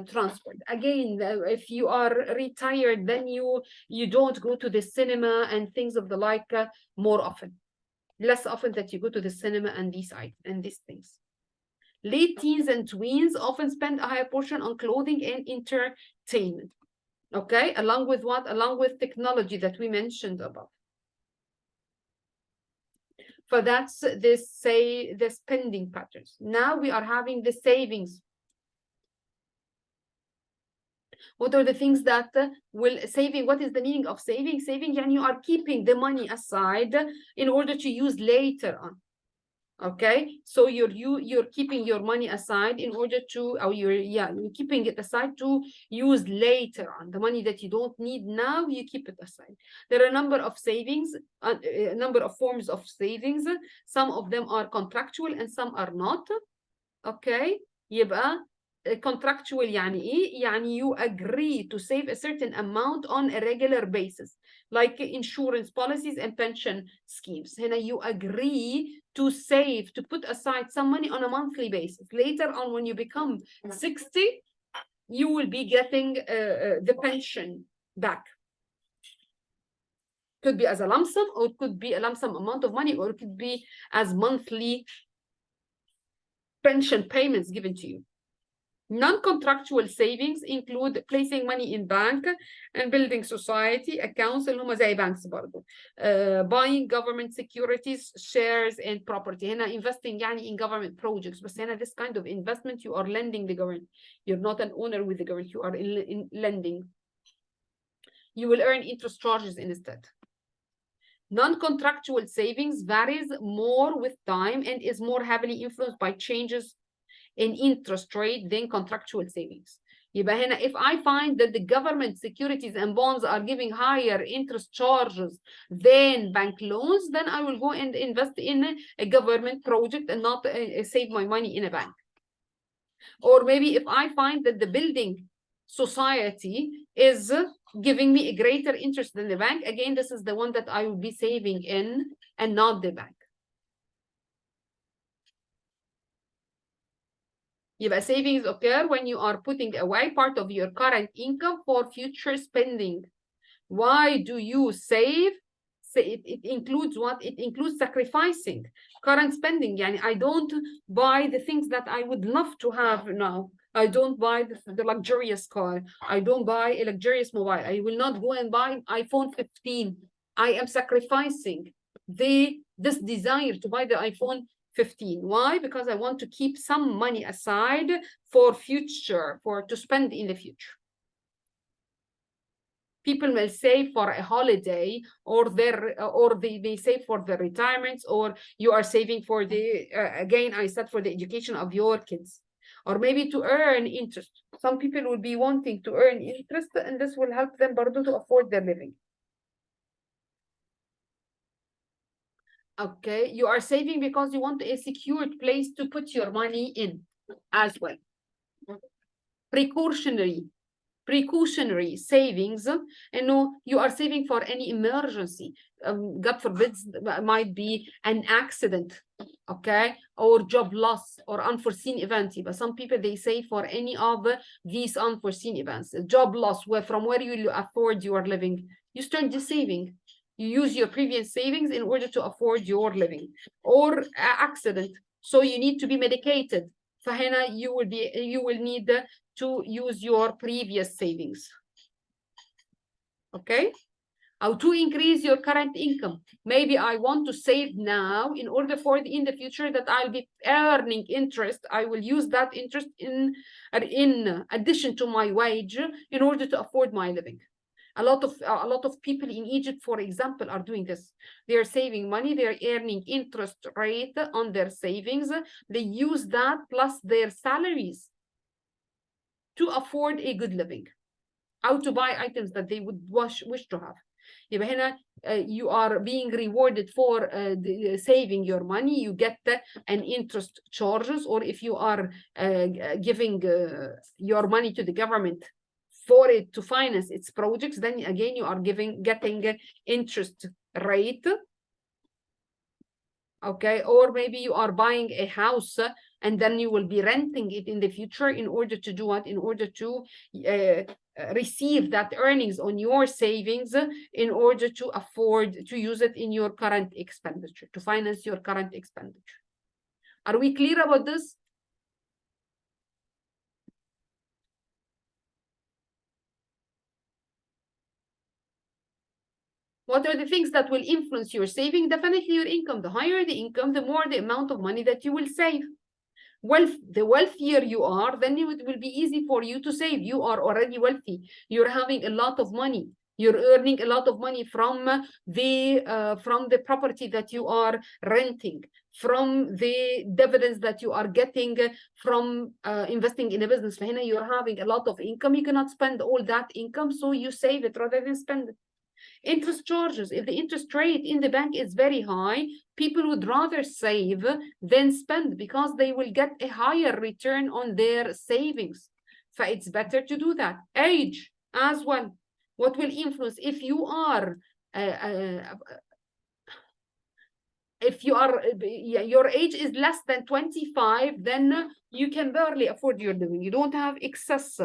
transport. Again, if you are retired, then you don't go to the cinema and things of the like more often. Less often that you go to the cinema and these things. Late teens and tweens often spend a higher portion on clothing and entertainment. Okay, along with what? Along with technology that we mentioned above. So that's the spending patterns. Now we are having the savings. What are the things that saving? What is the meaning of saving? Saving, and you are keeping the money aside in order to use later on. Okay, so you're keeping your money aside in order to, or you're keeping it aside to use later on. The money that you don't need now, you keep it aside. There are a number of savings, a number of forms of savings. Some of them are contractual and some are not. Okay, يبقى contractual يعني ايه؟ يعني you agree to save a certain amount on a regular basis, like insurance policies and pension schemes. هنا you agree to save, to put aside some money on a monthly basis. Later on, when you become 60, you will be getting the pension back. Could be as a lump sum, or it could be a lump sum amount of money, or it could be as monthly pension payments given to you. Non-contractual savings include placing money in bank and building society accounts اللي هم زي banks برضو. Buying government securities, shares and property. هنا investing يعني in government projects. بس هنا this kind of investment you are lending the government. You're not an owner with the government. You are in lending. You will earn interest charges instead. Non-contractual savings varies more with time and is more heavily influenced by changes in interest rate than contractual savings. يبقى هنا if I find that the government securities and bonds are giving higher interest charges than bank loans, then I will go and invest in a government project and not save my money in a bank. Or maybe if I find that the building society is giving me a greater interest than the bank, again, this is the one that I will be saving in and not the bank. يبقى savings occur when you are putting away part of your current income for future spending. Why do you save? It includes what? It includes sacrificing current spending. يعني I don't buy the things that I would love to have now. I don't buy the luxurious car. I don't buy a luxurious mobile. I will not go and buy iPhone 15. I am sacrificing this desire to buy the iPhone 15. Why? Because I want to keep some money aside for future, to spend in the future. People may save for a holiday, or they save for their retirements, or you are saving for the again I said for the education of your kids, or maybe to earn interest. Some people will be wanting to earn interest, and this will help them to afford their living. Okay, you are saving because you want a secured place to put your money in as well. Precautionary savings, you are saving for any emergency. God forbid, might be an accident, okay, or job loss or unforeseen event. But some people, they save for any of these unforeseen events. Job loss, from where you afford your living, you start the saving. You use your previous savings in order to afford your living. Or accident, so you need to be medicated. فهنا you will need to use your previous savings. Okay? How to increase your current income. Maybe I want to save now in order for in the future that I'll be earning interest. I will use that interest in addition to my wage in order to afford my living. A lot of people in Egypt, for example, are doing this. They are saving money. They are earning interest rate on their savings. They use that plus their salaries to afford a good living. How to buy items that they would wish to have. يبقى هنا you are being rewarded for saving your money. You get an interest charges, or if you are giving your money to the government for it to finance its projects, then again you are getting interest rate. Okay, or maybe you are buying a house and then you will be renting it in the future in order to do what? In order to receive that earnings on your savings in order to afford to use it in your current expenditure, to finance your current expenditure. Are we clear about this? What are the things that will influence your saving? Definitely your income. The higher the income, the more the amount of money that you will save. The wealthier you are, then it will be easy for you to save. You are already wealthy. You're having a lot of money. You're earning a lot of money from the property that you are renting, from the dividends that you are getting from investing in a business. فهنا you're having a lot of income. You cannot spend all that income, so you save it rather than spend it. Interest charges. If the interest rate in the bank is very high, people would rather save than spend because they will get a higher return on their savings. So it's better to do that. Age as well. What will influence if you are your age is less than 25, then you can barely afford your living. You don't have excess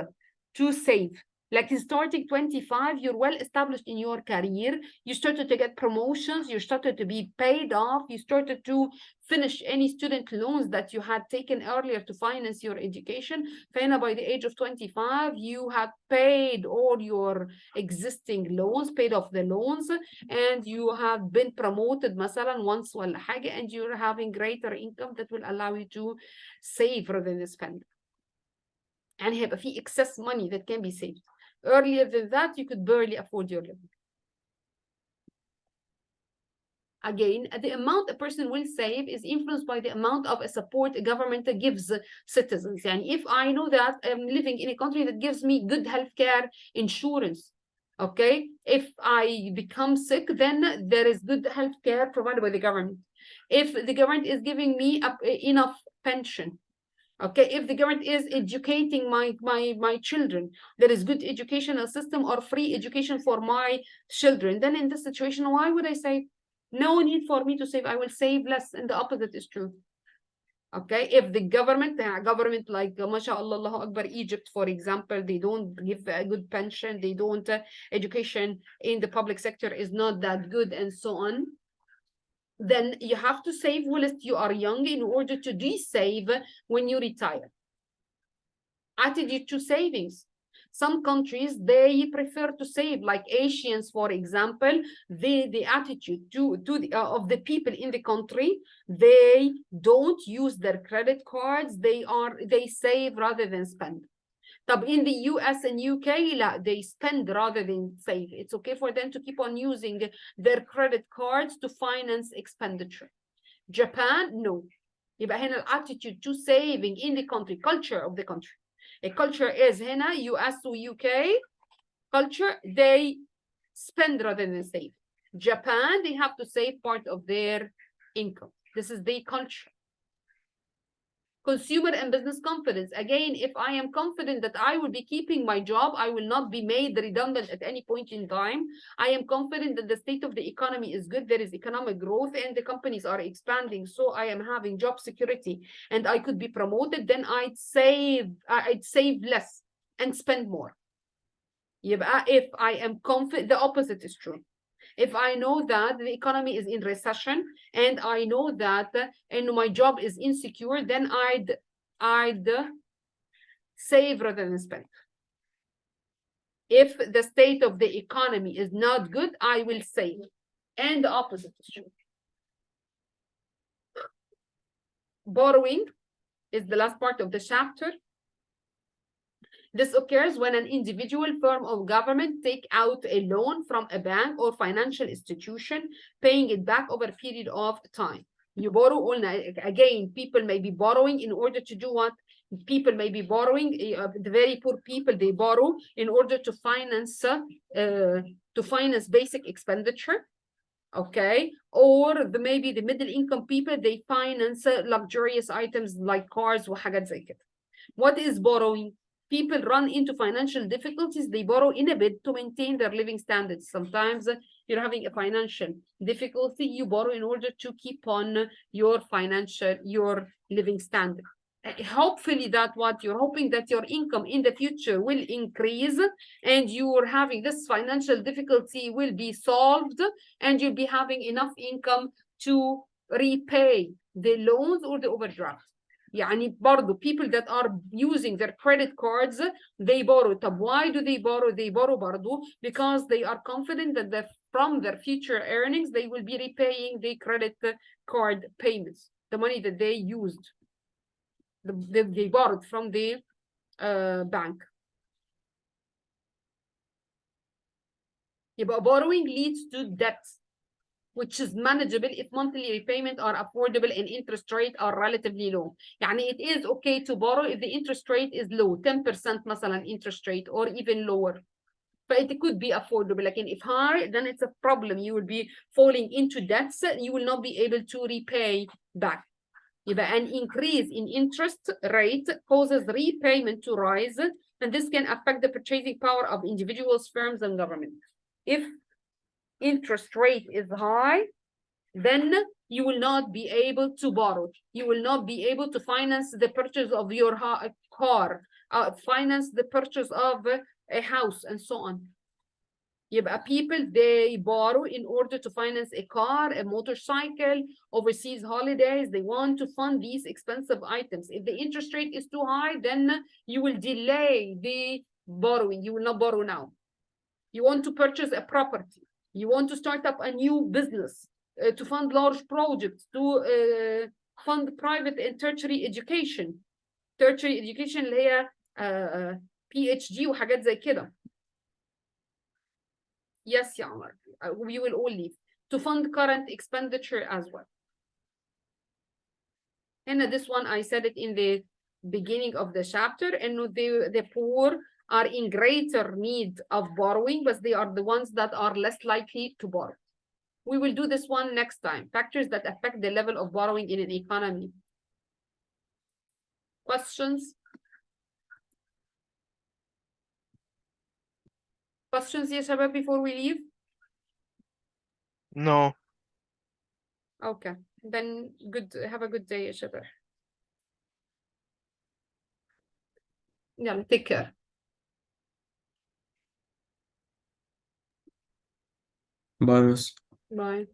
to save. Like starting 25, you're well established in your career. You started to get promotions. You started to be paid off. You started to finish any student loans that you had taken earlier to finance your education. Then by the age of 25, you have paid all your existing loans, paid off the loans, and you have been promoted مثلا once ولا حاجة, and you're having greater income that will allow you to save rather than spend. And هيبقى في excess money that can be saved. Earlier than that, you could barely afford your living. Again, the amount a person will save is influenced by the amount of support a government gives citizens. And if I know that I'm living in a country that gives me good healthcare insurance, okay, if I become sick, then there is good healthcare provided by the government. If the government is giving me enough pension, okay, if the government is educating my children, there is good educational system or free education for my children, then in this situation, why would I save? No need for me to save. I will save less, and the opposite is true. Okay, if the government like mashallah, Allahu Akbar, Egypt, for example, they don't give a good pension, they don't education in the public sector is not that good, and so on, then you have to save whilst you are young in order to de-save when you retire. Attitude to savings. Some countries, they prefer to save, like Asians, for example, the attitude of the people in the country, they don't use their credit cards, they save rather than spend. In the US and UK, they spend rather than save. It's okay for them to keep on using their credit cards to finance expenditure. Japan, no. يبقى هنا attitude to saving in the country, culture of the country. A culture is هنا US or UK culture, they spend rather than save. Japan, they have to save part of their income. This is the culture. Consumer and business confidence. Again, if I am confident that I will be keeping my job, I will not be made redundant at any point in time. I am confident that the state of the economy is good. There is economic growth and the companies are expanding. So I am having job security and I could be promoted. Then I'd save less and spend more. If I am confident, the opposite is true. If I know that the economy is in recession and I know that and my job is insecure, then I'd save rather than spend. If the state of the economy is not good, I will save. And the opposite is true. Borrowing is the last part of the chapter. This occurs when an individual, firm, or government take out a loan from a bank or financial institution, paying it back over a period of time. You borrow all night. Again, people may be borrowing in order to do what? People may be borrowing, the very poor people, they borrow in order to finance basic expenditure. Okay, or maybe the middle income people, they finance luxurious items like cars وحاجات زي كده. What is borrowing? People run into financial difficulties, they borrow in a bid to maintain their living standards. Sometimes you're having a financial difficulty, you borrow in order to keep on your living standard. Hopefully that what you're hoping that your income in the future will increase and you're having this financial difficulty will be solved and you'll be having enough income to repay the loans or the overdraft. يعني برضو people that are using their credit cards, they borrow. طب why do they borrow? They borrow برضو because they are confident that from their future earnings, they will be repaying the credit card payments, the money that they used. They borrowed from the bank. يبقى borrowing leads to debt, which is manageable if monthly repayment are affordable and interest rate are relatively low. يعني it is okay to borrow if the interest rate is low, 10% مثلا interest rate or even lower. But it could be affordable. Like if high, then it's a problem. You will be falling into debts. You will not be able to repay back. يبقى an increase in interest rate causes repayment to rise, and this can affect the purchasing power of individuals, firms, and government. If interest rate is high, then you will not be able to borrow. You will not be able to finance the purchase of your car, finance the purchase of a house, and so on. يبقى people, they borrow in order to finance a car, a motorcycle, overseas holidays. They want to fund these expensive items. If the interest rate is too high, then you will delay the borrowing. You will not borrow now. You want to purchase a property. You want to start up a new business, to fund large projects, to fund private and tertiary education. Tertiary education اللي هي PhD وحاجات زي كده. Yes, يا عمر. We will all leave. To fund current expenditure as well. And this one, I said it in the beginning of the chapter, and the poor are in greater need of borrowing, but they are the ones that are less likely to borrow. We will do this one next time. Factors that affect the level of borrowing in an economy. Questions? Questions, يا شباب, before we leave? No. Okay, then good. Have a good day, يا شباب. Yeah, take care. Bye, miss. Bye.